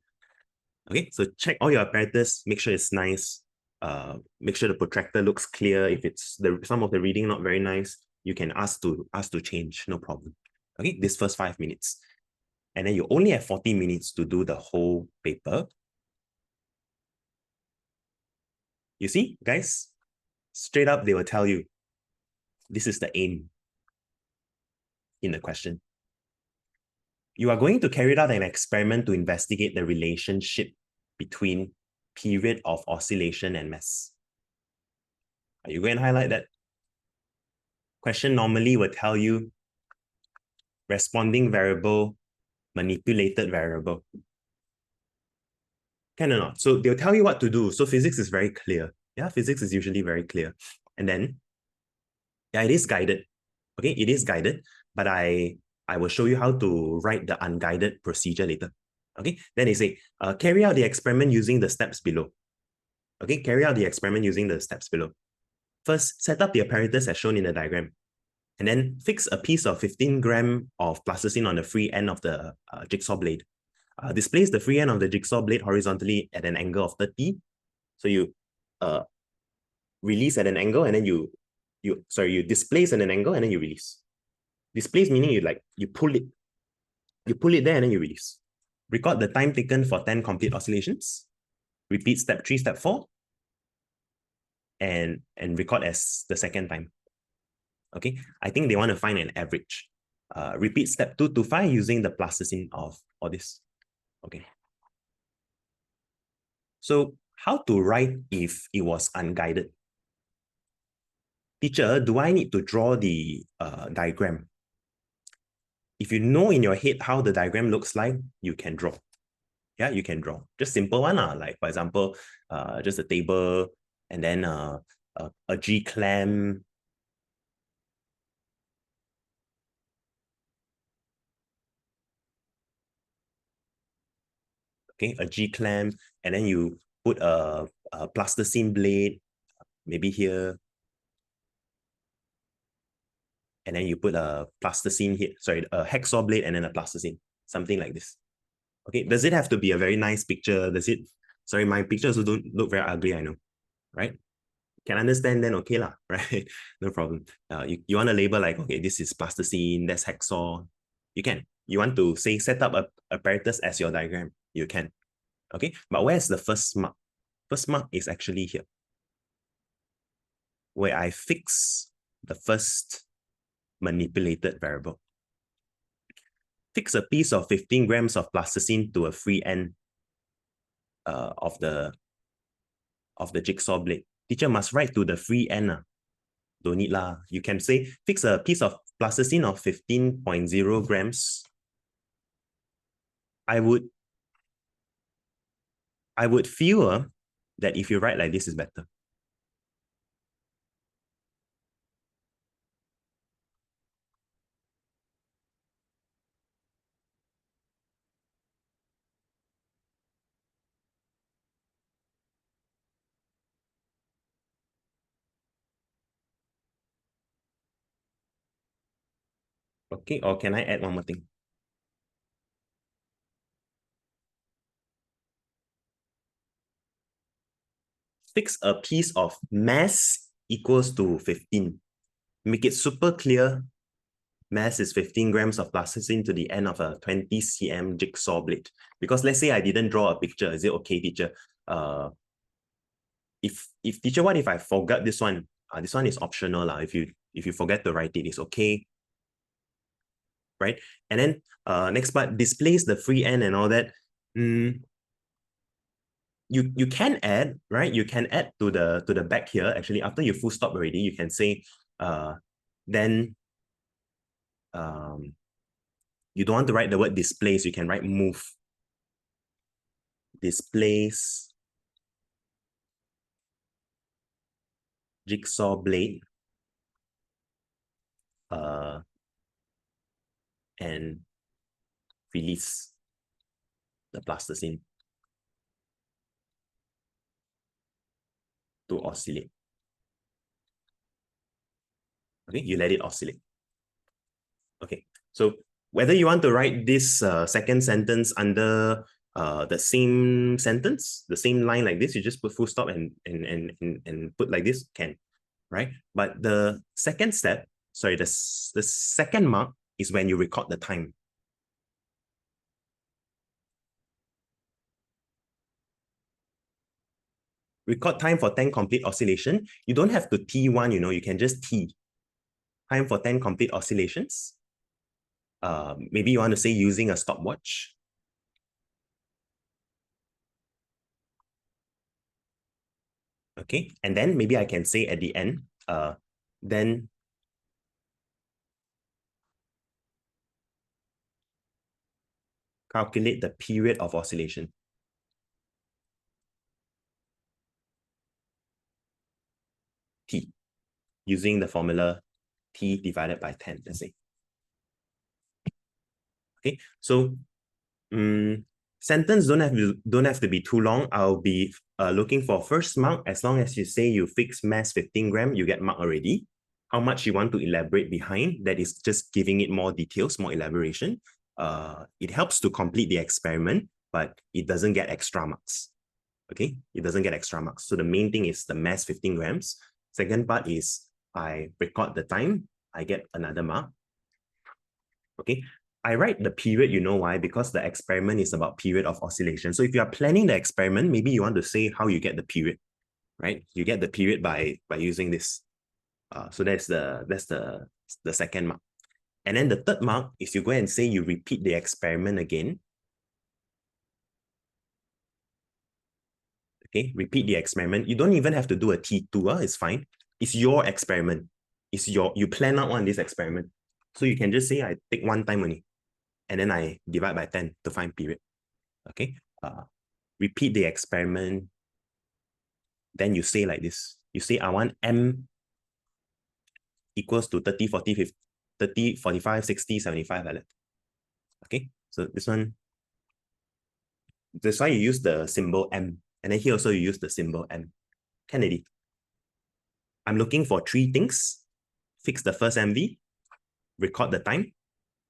Okay, so check all your apparatus, make sure it's nice. Make sure the protractor looks clear. If it's some of the reading not very nice, you can ask to change, no problem. Okay, this first 5 minutes. And then you only have 40 minutes to do the whole paper. You see, guys, straight up, they will tell you, this is the aim in the question. You are going to carry out an experiment to investigate the relationship between period of oscillation and mass. Are you going to highlight that? Question normally will tell you responding variable, manipulated variable. Can or not? So they'll tell you what to do. So physics is very clear. Yeah, physics is usually very clear. And then, yeah, it is guided. Okay, it is guided, but I will show you how to write the unguided procedure later. Okay, then they say, carry out the experiment using the steps below. Okay, carry out the experiment using the steps below. First, set up the apparatus as shown in the diagram, and then fix a piece of 15 grams of plasticine on the free end of the jigsaw blade. Displace the free end of the jigsaw blade horizontally at an angle of 30. So you release at an angle, and then you displace at an angle, and then you release. Displace meaning you pull it there, and then you release. Record the time taken for 10 complete oscillations. Repeat step 3, step 4, and record as the second time. Okay, I think they want to find an average. Repeat step 2 to 5 using the plasticine of all this. Okay. So how to write if it was unguided? Teacher, do I need to draw the diagram? If you know in your head how the diagram looks like, you can draw. Yeah, you can draw. Just simple one, like for example, just a table and then a G-clamp. Okay, a G-clamp, and then you put a plasticine blade, maybe here, and then you put a plasticine here, sorry, a hacksaw blade and then a plasticine, something like this. Okay, does it have to be a very nice picture? Does it, sorry, my pictures also don't look very ugly, I know, right? Can understand then, okay lah, right? No problem. You want to label like, okay, this is plasticine, that's hacksaw, you can. You want to say set up a apparatus as your diagram, you can. Okay, but where's the first mark? First mark is actually here, where I fix the first manipulated variable. Fix a piece of 15 grams of plasticine to a free end of the jigsaw blade. Teacher must write to the free end. Don't need lah. You can say fix a piece of plasticine of 15.0 grams, I would feel that if you write like this is better. Okay, or can I add one more thing? Fix a piece of mass equals to 15. Make it super clear. Mass is 15 grams of plasticine to the end of a 20 cm jigsaw blade. Because let's say I didn't draw a picture. Is it okay, teacher? If teacher, what if I forgot this one? This one is optional. If you forget to write it, it's okay. Right? And then next part, displace the free end and all that. You can add, right? You can add to the back here. Actually, after you full stop already, you can say then you don't want to write the word displace, you can write move. Displace jigsaw blade and release the plasticine to oscillate. Okay, you let it oscillate. Okay, so whether you want to write this second sentence under the same sentence, the same line like this, you just put full stop and put like this, can, right? But the second step, sorry, the second mark is when you record the time. Record time for 10 complete oscillation. You don't have to T1, you can just T. Time for 10 complete oscillations. Maybe you want to say using a stopwatch. Okay, and then maybe I can say at the end, then calculate the period of oscillation. T, using the formula T divided by 10, let's say. Okay, so sentence don't have to be too long. I'll be looking for first mark. As long as you say you fix mass 15 gram, you get mark already. How much you want to elaborate behind, that is just giving it more details, more elaboration. It helps to complete the experiment, but it doesn't get extra marks. Okay, it doesn't get extra marks. So the main thing is the mass 15 grams. Second part is I record the time, I get another mark. Okay, I write the period, you know why? Because the experiment is about period of oscillation. So if you are planning the experiment, maybe you want to say how you get the period, right? You get the period by using this. So that's the second mark. And then the third mark is you go and say you repeat the experiment again. Okay, repeat the experiment. You don't even have to do a T2, it's fine. It's your experiment. You plan out on this experiment. So you can just say I take one time only, and then I divide by 10 to find period. Okay, repeat the experiment. Then you say like this. You say I want M equals to 30, 40, 50, 30, 45, 60, 75 like that. Okay, so this one, that's why you use the symbol M. And then here also you use the symbol M. Kennedy. I'm looking for three things. Fix the first MV, record the time,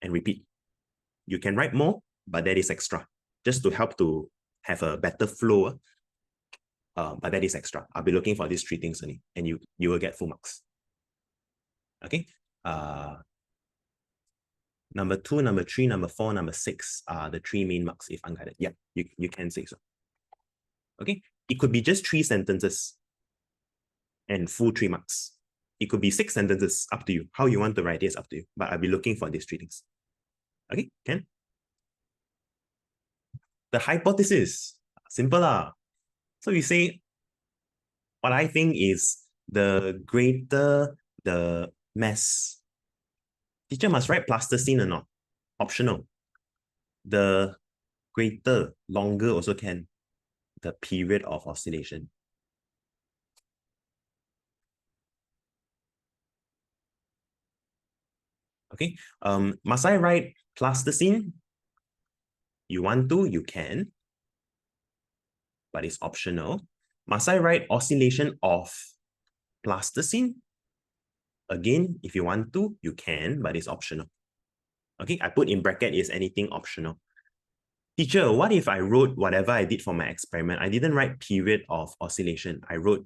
and repeat. You can write more, but that is extra. Just to help to have a better flow. But that is extra. I'll be looking for these three things only, and you will get full marks. Okay. Number 2, number 3, number 4, number 6 are the three main marks if unguided. Yeah, you can say so. Okay. It could be just 3 sentences and full 3 marks. It could be 6 sentences, up to you. How you want to write it is up to you. But I'll be looking for these 3 things. Okay, can? The hypothesis, simple lah. So we say, what I think is the greater the mass, Teacher must write plasticine or not? Optional. The greater, longer also can. The period of oscillation. Okay. Must I write plasticine? You want to, you can, but it's optional. Must I write oscillation of plasticine? Again, if you want to, you can, but it's optional. Okay, I put in bracket is anything optional. Teacher, what if I wrote whatever I did for my experiment? I didn't write period of oscillation. I wrote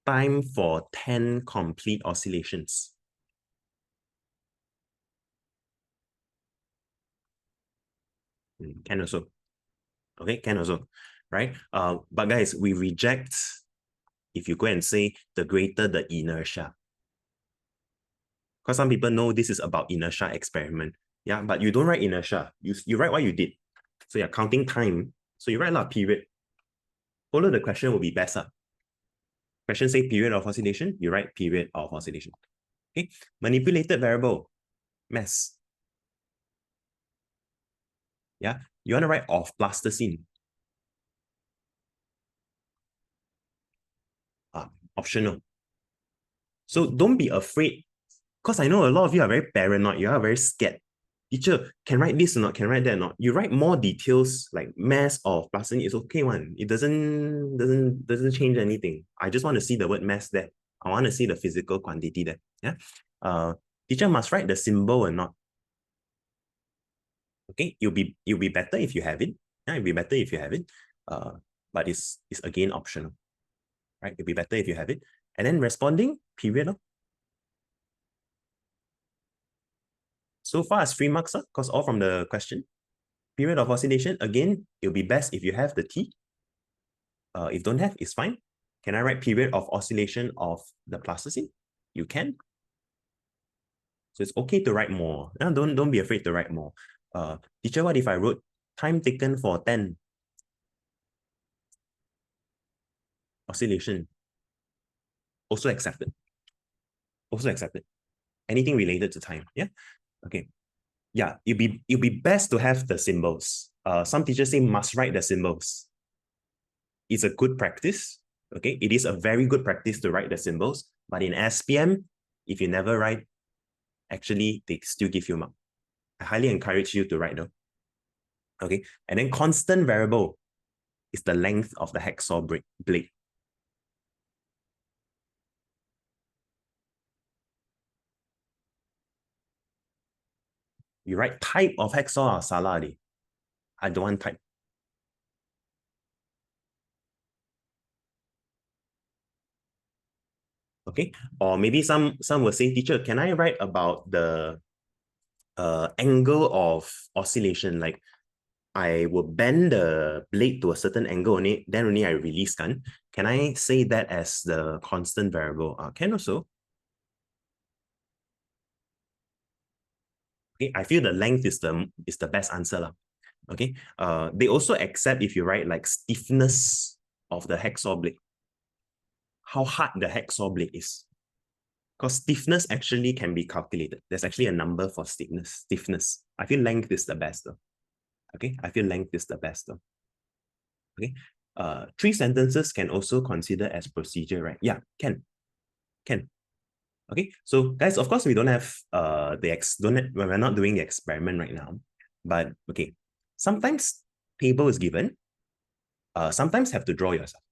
time for 10 complete oscillations. Can also. Okay, can also, right? But guys, we reject if you go and say the greater the inertia. Because some people know this is about inertia experiment. Yeah, but you don't write inertia. You write what you did. So you're counting time. So you write a period. Follow the question will be best. Question say period of oscillation. You write period of oscillation. Okay. Manipulated variable. Mass. Yeah. You want to write of plasticine. Optional. So don't be afraid. Because I know a lot of you are very paranoid. You are very scared. Teacher, can write this or not? Can write that or not? You write more details like mass of plasticine. It's okay one. It doesn't change anything. I just want to see the word mass there. I want to see the physical quantity there. Yeah. Teacher must write the symbol or not. Okay, it'll be better if you have it. Yeah, it'll be better if you have it. But it's again optional. Right? It'll be better if you have it. And then responding, period. So far as 3 marks, because all from the question. Period of oscillation, again, it'll be best if you have the T. If don't have, it's fine. Can I write period of oscillation of the plasticine? You can. So it's okay to write more. Don't be afraid to write more. Teacher, what if I wrote time taken for 10 oscillation? Also accepted. Also accepted. Anything related to time. Yeah. Okay. Yeah, it'll be best to have the symbols. Some teachers say must write the symbols. It's a good practice. Okay, it is a very good practice to write the symbols. But in SPM, if you never write, actually they still give you mark. I highly encourage you to write though. Okay, and then constant variable is the length of the hacksaw blade. You write type of hacksaw or salah. I don't want type. Okay, or maybe some will say, teacher, can I write about the angle of oscillation? Like I will bend the blade to a certain angle only, then only I release can. Can I say that as the constant variable? Can also. Okay, I feel the length is the best answer. Okay. They also accept if you write like stiffness of the hacksaw blade. How hard the hacksaw blade is. Because stiffness actually can be calculated. There's actually a number for stiffness. I feel length is the best though. Okay, I feel length is the best though. Okay. 3 sentences can also consider as procedure, right? Yeah, can. Okay, so guys, of course we don't have we're not doing the experiment right now, but okay, sometimes table is given, sometimes have to draw yourself.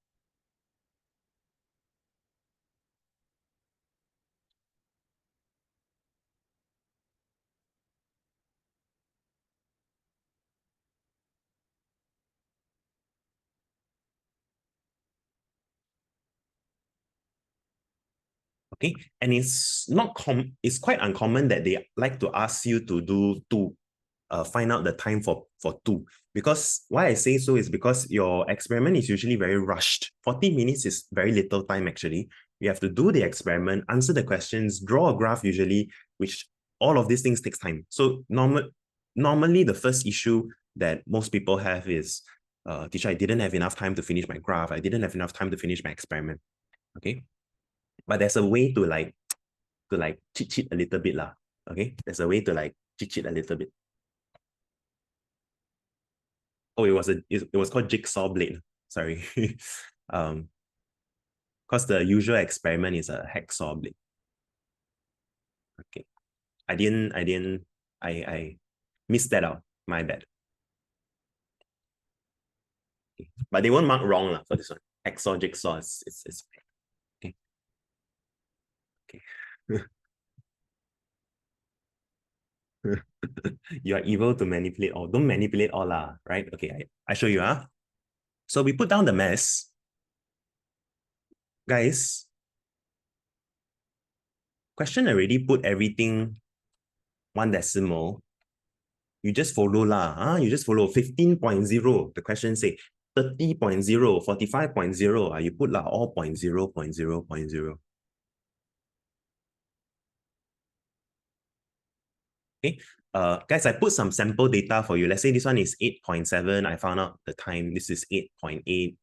Okay, and it's quite uncommon that they like to ask you to do 2, find out the time for 2, because why I say so is because your experiment is usually very rushed. 40 minutes is very little time actually. You have to do the experiment, answer the questions, draw a graph usually, which all of these things takes time. So normally the first issue that most people have is, teacher, I didn't have enough time to finish my graph. I didn't have enough time to finish my experiment. Okay. But there's a way to cheat a little bit lah. Okay, there's a way to cheat a little bit. Oh, it was called jigsaw blade. Sorry. Because the usual experiment is a hacksaw blade. Okay. I missed that out. My bad. Okay. But they won't mark wrong lah for this one. Hacksaw, jigsaw, it's okay. Okay. You are evil to manipulate all. Don't manipulate all lah, right? Okay, I show you. So we put down the mess. Guys, question already put everything one decimal. You just follow lah. You just follow 15.0. The question say 30.0, 45.0. You put lah all 0.0, 0.0, 0.0. Okay. Guys, I put some sample data for you. Let's say this one is 8.7. I found out the time. This is 8.8.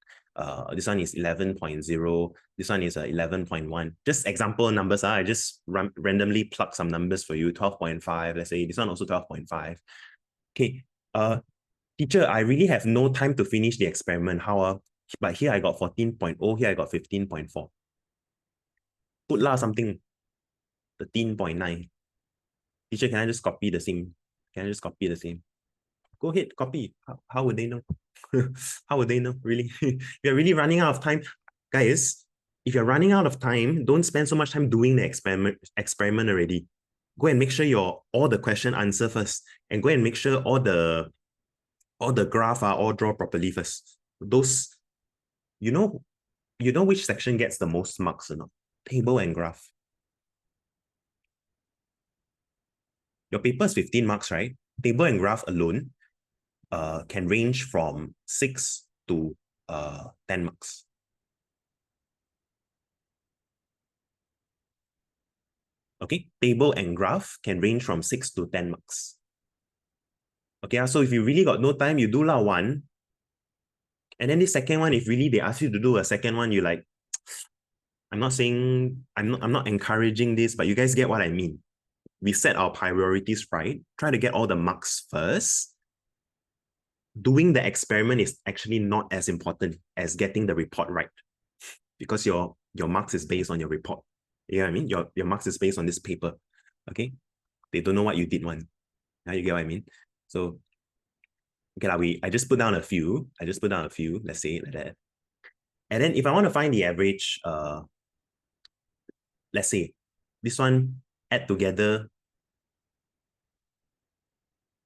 This one is 11.0. This one is 11.1. Just example numbers. I just randomly pluck some numbers for you. 12.5. Let's say this one also 12.5. Okay. Teacher, I really have no time to finish the experiment. How? But here I got 14.0. Here I got 15.4. Put lah something. 13.9. Teacher, can I just copy the same? Can I just copy the same? Go ahead, copy. How would they know? How would they know? Really? You're really running out of time. Guys, if you're running out of time, don't spend so much time doing the experiment already. Go and make sure all the question answer first. And go and make sure all the graph are all draw properly first. Those, you know which section gets the most marks or not? Table and graph. Your paper is 15 marks, right? Table and graph alone can range from 6 to 10 marks. Okay, table and graph can range from 6 to 10 marks. Okay, so if you really got no time, you do lah one. And then the second one, if really they ask you to do a second one, you like, I'm not saying, I'm not encouraging this, but you guys get what I mean. We set our priorities right, try to get all the marks first. Doing the experiment is actually not as important as getting the report right, because your marks is based on your report. You know what I mean? Your marks is based on this paper. Okay, they don't know what you did one. Now you get what I mean? So okay, I just put down a few. Let's say like that. And then if I want to find the average, let's say this one add together,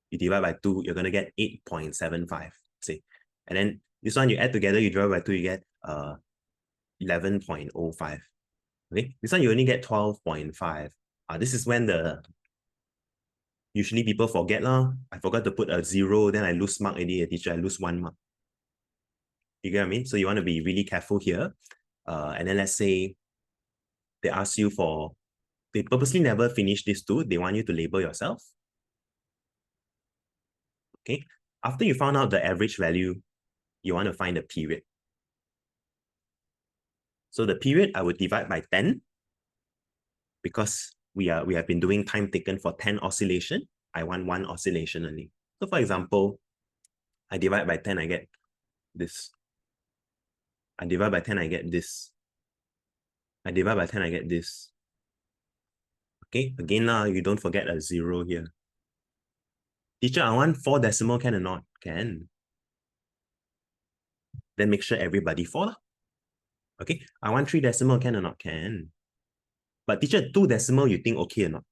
you divide by 2, you're gonna get 8.75. Say, and then this one you add together, you divide by 2, you get 11.05. Okay, this one you only get 12.5. This is when usually people forget lah. I forgot to put a 0, then I lose mark already. Teacher, I lose 1 mark. You get what I mean? So you want to be really careful here. And then let's say they ask you they purposely never finish this 2. They want you to label yourself. Okay. After you found out the average value, you want to find the period. So the period I would divide by 10, because we have been doing time taken for 10 oscillation. I want 1 oscillation only. So for example, I divide by 10, I get this. I divide by 10, I get this. I divide by 10, I get this. Okay, again now, you don't forget a 0 here. Teacher, I want 4 decimal, can or not? Can. Then make sure everybody 4. Okay, I want 3 decimal, can or not? Can. But teacher, 2 decimal, you think okay or not?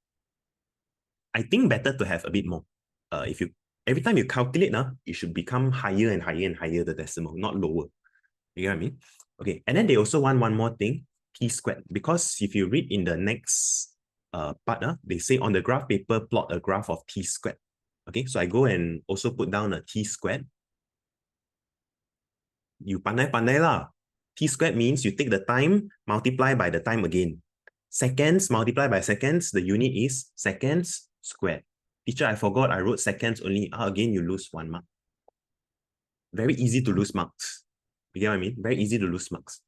I think better to have a bit more. Every time you calculate now, it should become higher and higher and higher, the decimal, not lower. You get what I mean? Okay, and then they also want one more thing, t-squared. Because if you read in the next part, they say on the graph paper, plot a graph of t-squared. Okay, so I go and also put down a t-squared. You pandai lah. T-squared means you take the time, multiply by the time again. Seconds, multiply by seconds, the unit is seconds squared. Teacher, I forgot I wrote seconds only. Again, you lose 1 mark. Very easy to lose marks. You get what I mean? Very easy to lose marks.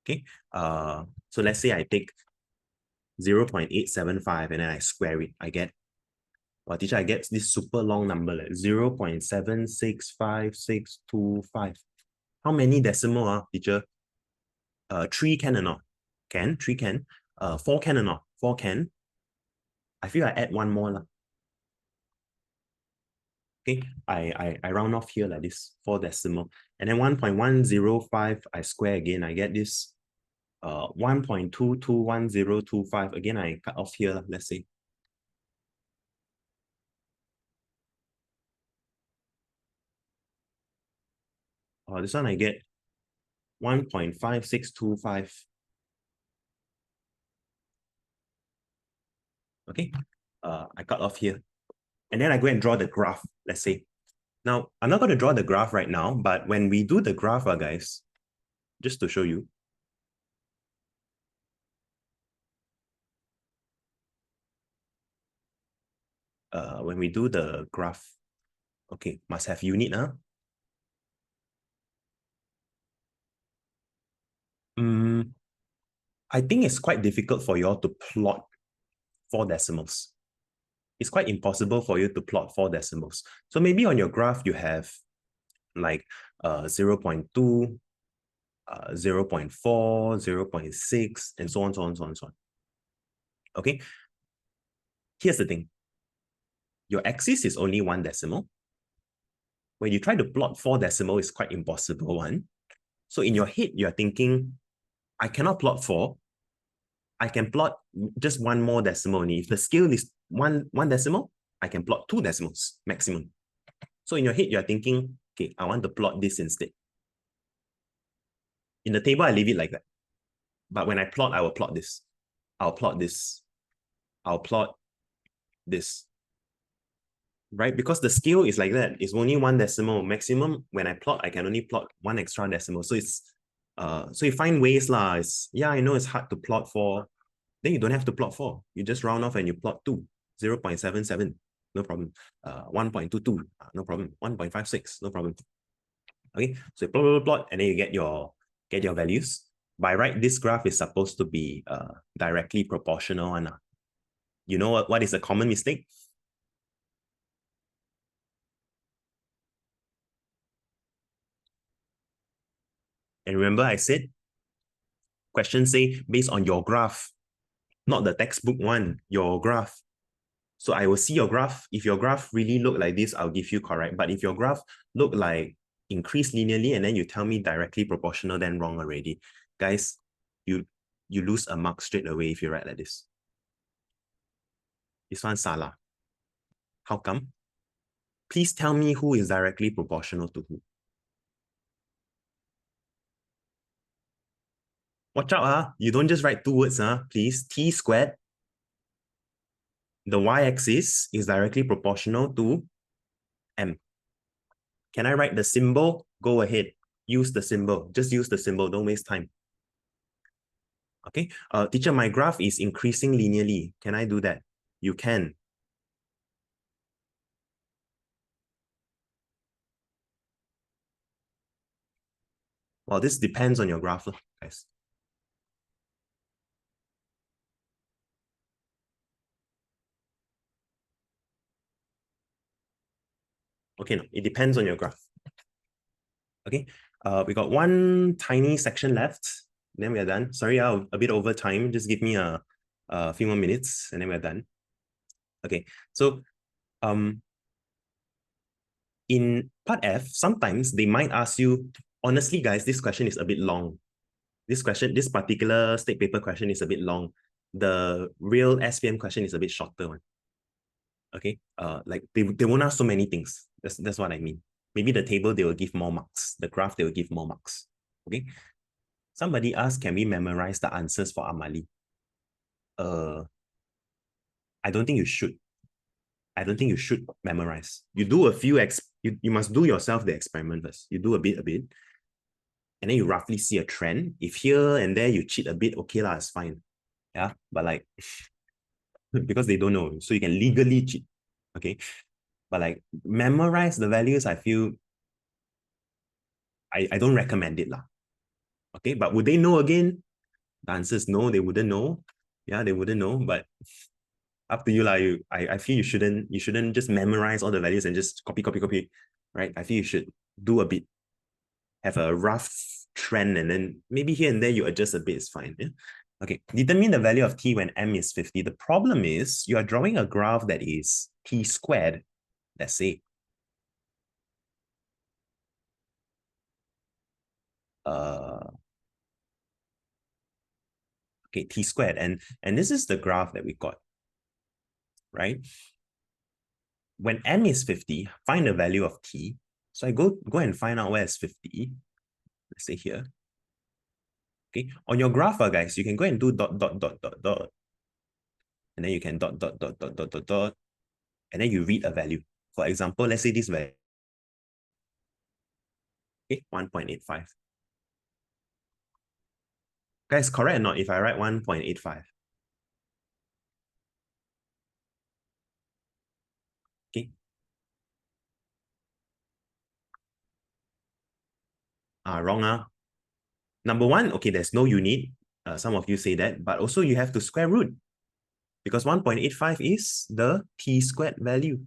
Okay. So let's say I take 0.875 and then I square it. I get, well, teacher, I get this super long number, like 0.7656625. How many decimal, teacher? 3 can or not? Can, 3 can. 4 can or not? 4 can. I feel I add one more. Okay, I round off here like this, 4 decimal. And then 1.105, I square again, I get this 1.221025. Again, I cut off here, let's say. This one I get 1.5625. Okay, I cut off here. And then I go and draw the graph, let's say. Now, I'm not going to draw the graph right now, but when we do the graph, guys, just to show you, when we do the graph, okay, must have unit, huh? I think it's quite difficult for you all to plot 4 decimals. It's quite impossible for you to plot 4 decimals. So maybe on your graph, you have like 0.2, 0.4, 0.6, and so on, so on, so on, so on. Okay. Here's the thing. Your axis is only 1 decimal. When you try to plot 4 decimal, it's quite impossible one. So in your head, you're thinking, I cannot plot 4. I can plot just 1 more decimal only. If the scale is one decimal, I can plot 2 decimals maximum. So in your head, you're thinking, okay, I want to plot this instead. In the table, I leave it like that. But when I plot, I will plot this. I'll plot this. I'll plot this. Right? Because the scale is like that. It's only 1 decimal. Maximum, when I plot, I can only plot 1 extra decimal. So it's so you find ways lah. Yeah, I know it's hard to plot 4. Then you don't have to plot 4. You just round off and you plot 2. 0.77. No problem. 1.22. No problem. 1.56. No problem. Okay. So you plot, plot, plot, and then you get your values. By right, this graph is supposed to be directly proportional. And you know what is a common mistake? And remember I said, questions say based on your graph, not the textbook one, your graph. So I will see your graph. If your graph really look like this, I'll give you correct. But if your graph look like increase linearly and then you tell me directly proportional, then wrong already. Guys, you lose a mark straight away if you write like this. This one salah. How come? Please tell me who is directly proportional to who. Watch out, you don't just write 2 words, please. T squared. The y-axis is directly proportional to m. Can I write the symbol? Go ahead. Use the symbol. Just use the symbol. Don't waste time. Okay. Teacher, my graph is increasing linearly. Can I do that? You can. Well, this depends on your graph, guys. Okay, no, it depends on your graph. Okay. We got one tiny section left. Then we are done. Sorry, I'm a bit over time. Just give me a few more minutes and then we're done. Okay. So in part F, sometimes they might ask you, honestly, guys, this question is a bit long. This particular state paper question is a bit long. The real SPM question is a bit shorter one. Okay. Like they won't ask so many things. That's what I mean. Maybe the table, they will give more marks. The graph, they will give more marks. Okay. Somebody asked, can we memorize the answers for Amali? I don't think you should. I don't think you should memorize. You do a few, you must do yourself the experiment first. You do a bit, and then you roughly see a trend. If here and there you cheat a bit, okay lah, it's fine. Yeah, but like, because they don't know, so you can legally cheat, okay? But like, memorize the values, I feel, I don't recommend it lah. Okay, but would they know again? The answer is no, they wouldn't know. Yeah, they wouldn't know, but up to you. I feel you shouldn't just memorize all the values and just copy, copy, copy. Right? I feel you should do a bit, have a rough trend, and then maybe here and there you adjust a bit, it's fine. Yeah? Okay, determine the value of t when m is 50. The problem is you are drawing a graph that is t squared, let's say. Okay, t squared, and this is the graph that we got, right? When m is 50, find the value of t. So I go and find out where is 50. Let's say here. Okay, on your graph, guys, you can go and do dot, dot, dot, dot, dot. And then you can dot, dot, dot, dot, dot, dot, dot. And then you read a value. For example, let's say this value. Okay, 1.85. Guys, correct or not if I write 1.85? Okay. Wrong. Number one, okay, there's no unit. Some of you say that, but also you have to square root because 1.85 is the t squared value.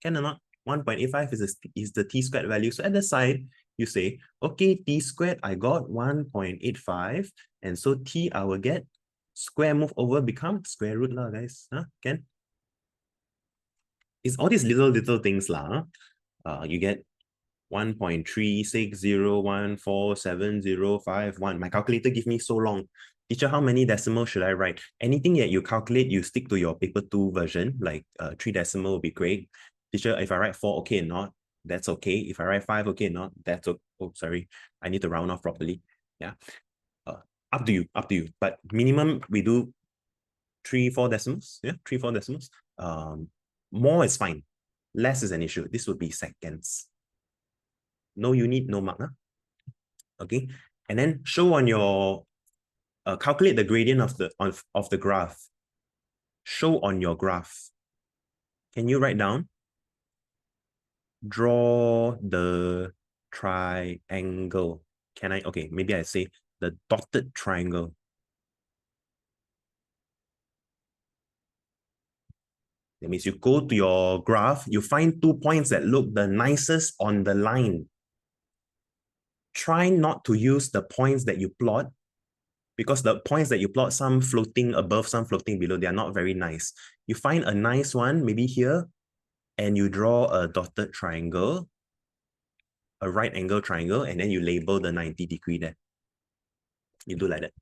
Can or not? 1.85 is the t squared value. So at the side, you say, okay, t squared, I got 1.85. And so t, I will get square move over become square root lah, guys. Can? It's all these little things lah. You get 1.360147051. My calculator give me so long. Teacher, how many decimals should I write? Anything that you calculate, you stick to your paper 2 version, like 3 decimal would be great. Teacher, if I write 4, okay, not, that's okay. If I write 5, okay, not, that's okay. Oh, sorry. I need to round off properly. Yeah. Up to you. But minimum, we do 3, 4 decimals. Yeah, 3, 4 decimals. More is fine. Less is an issue. This would be seconds. No unit, no mark. Okay. And then show on your calculate the gradient of the graph. Show on your graph. Can you write down? Draw the triangle. Can I? Okay, maybe I say the dotted triangle. That means you go to your graph, you find 2 points that look the nicest on the line. Try not to use the points that you plot because the points that you plot, some floating above, some floating below, they are not very nice. You find a nice one, maybe here, and you draw a dotted triangle, a right angle triangle, and then you label the 90-degree there. You do like that.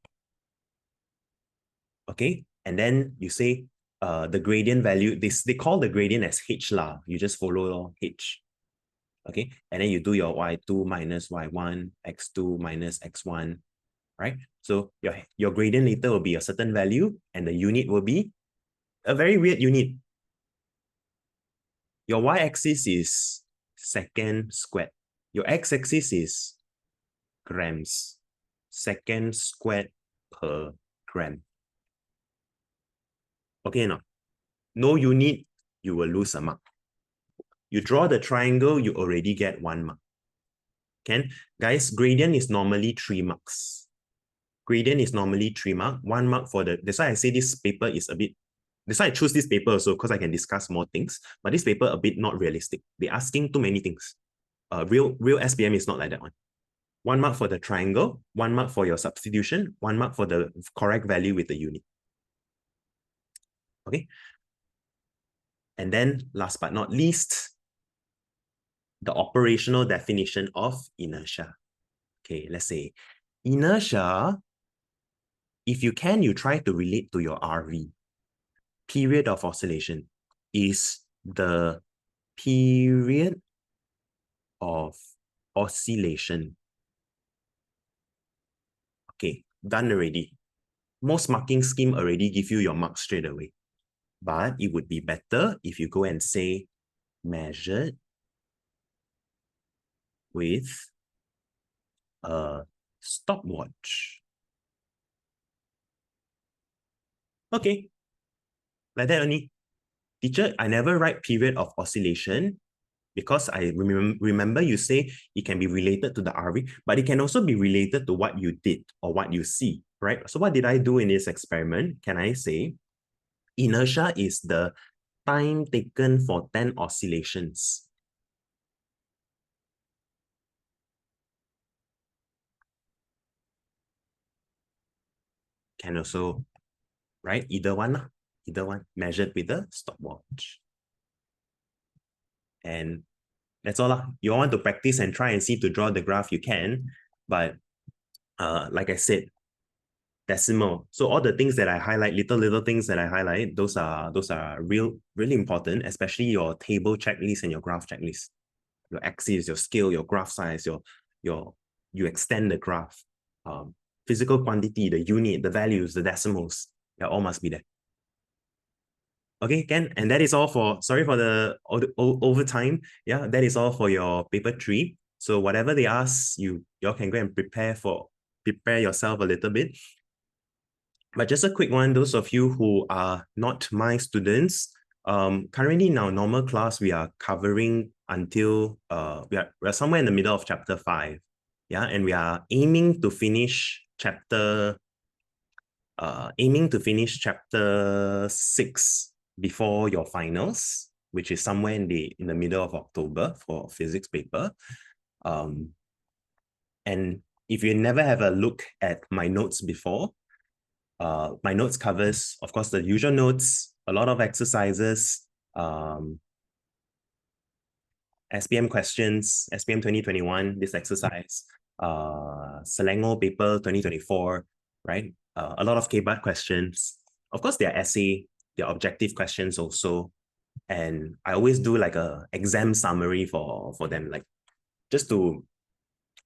Okay, and then you say the gradient value, they call the gradient as h lah. You just follow h. Okay, and then you do your y2 minus y1, x2 minus x1, right? So your gradient later will be a certain value, and the unit will be a very weird unit. Your y-axis is second squared. Your x-axis is grams. Second squared per gram. Okay, no. No unit, you will lose a mark. You draw the triangle, you already get 1 mark. Can? Guys, gradient is normally 3 marks. Gradient is normally 3 marks. 1 mark for the... That's why I say this paper is a bit... That's why I choose this paper also, because I can discuss more things. But this paper a bit not realistic. They're asking too many things. Real SPM is not like that one. 1 mark for the triangle, 1 mark for your substitution, 1 mark for the correct value with the unit. Okay. And then last but not least, the operational definition of inertia. Okay, let's say inertia, if you can, you try to relate to your RV. Period of oscillation is the period of oscillation. Okay, done already. Most marking scheme already give you your mark straight away. But it would be better if you go and say measured with a stopwatch. Okay, like that only. Teacher, I never write period of oscillation because I remember you say it can be related to the RV, but it can also be related to what you did or what you see. right? So what did I do in this experiment? Can I say inertia is the time taken for 10 oscillations? Can also, right? Either one, measured with a stopwatch. And that's all. You want to practice and try and see to draw the graph, you can. But like I said, decimal. So all the things that I highlight, little things that I highlight, those are really important, especially your table checklist and your graph checklist. Your axis, your scale, your graph size, you extend the graph. Physical quantity, the unit, the values, the decimals, they all must be there. Okay, Ken, and that is all for, sorry for the overtime. Yeah, that is all for your paper 3. So whatever they ask, y'all can go and prepare yourself a little bit. But just a quick one, those of you who are not my students, currently in our normal class, we are covering until, we're somewhere in the middle of chapter 5. Yeah, and we are aiming to finish chapter 6 before your finals, which is somewhere in the middle of October for physics paper. And if you never have a look at my notes before, my notes covers, of course, the usual notes, a lot of exercises, SPM questions, SPM 2021, this exercise, Selangor paper 2024, right? A lot of KBAT questions. Of course, their essay, their objective questions also. And I always do like a exam summary for them, like just to,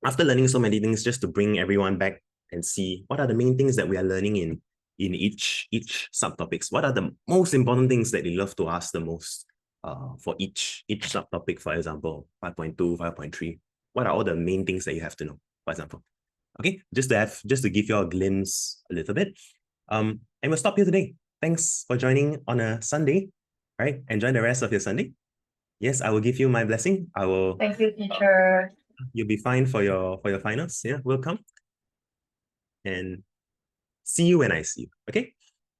after learning so many things, just to bring everyone back and see what are the main things that we are learning in each subtopics. What are the most important things that they love to ask the most for each subtopic, for example, 5.2, 5.3. What are all the main things that you have to know, for example? Okay, just to give you a glimpse a little bit. And we'll stop here today. Thanks for joining on a Sunday. All right, enjoy the rest of your Sunday. Yes, I will give you my blessing. I will. Thank you, teacher. You'll be fine for your finals. Yeah, welcome. And see you when I see you. Okay.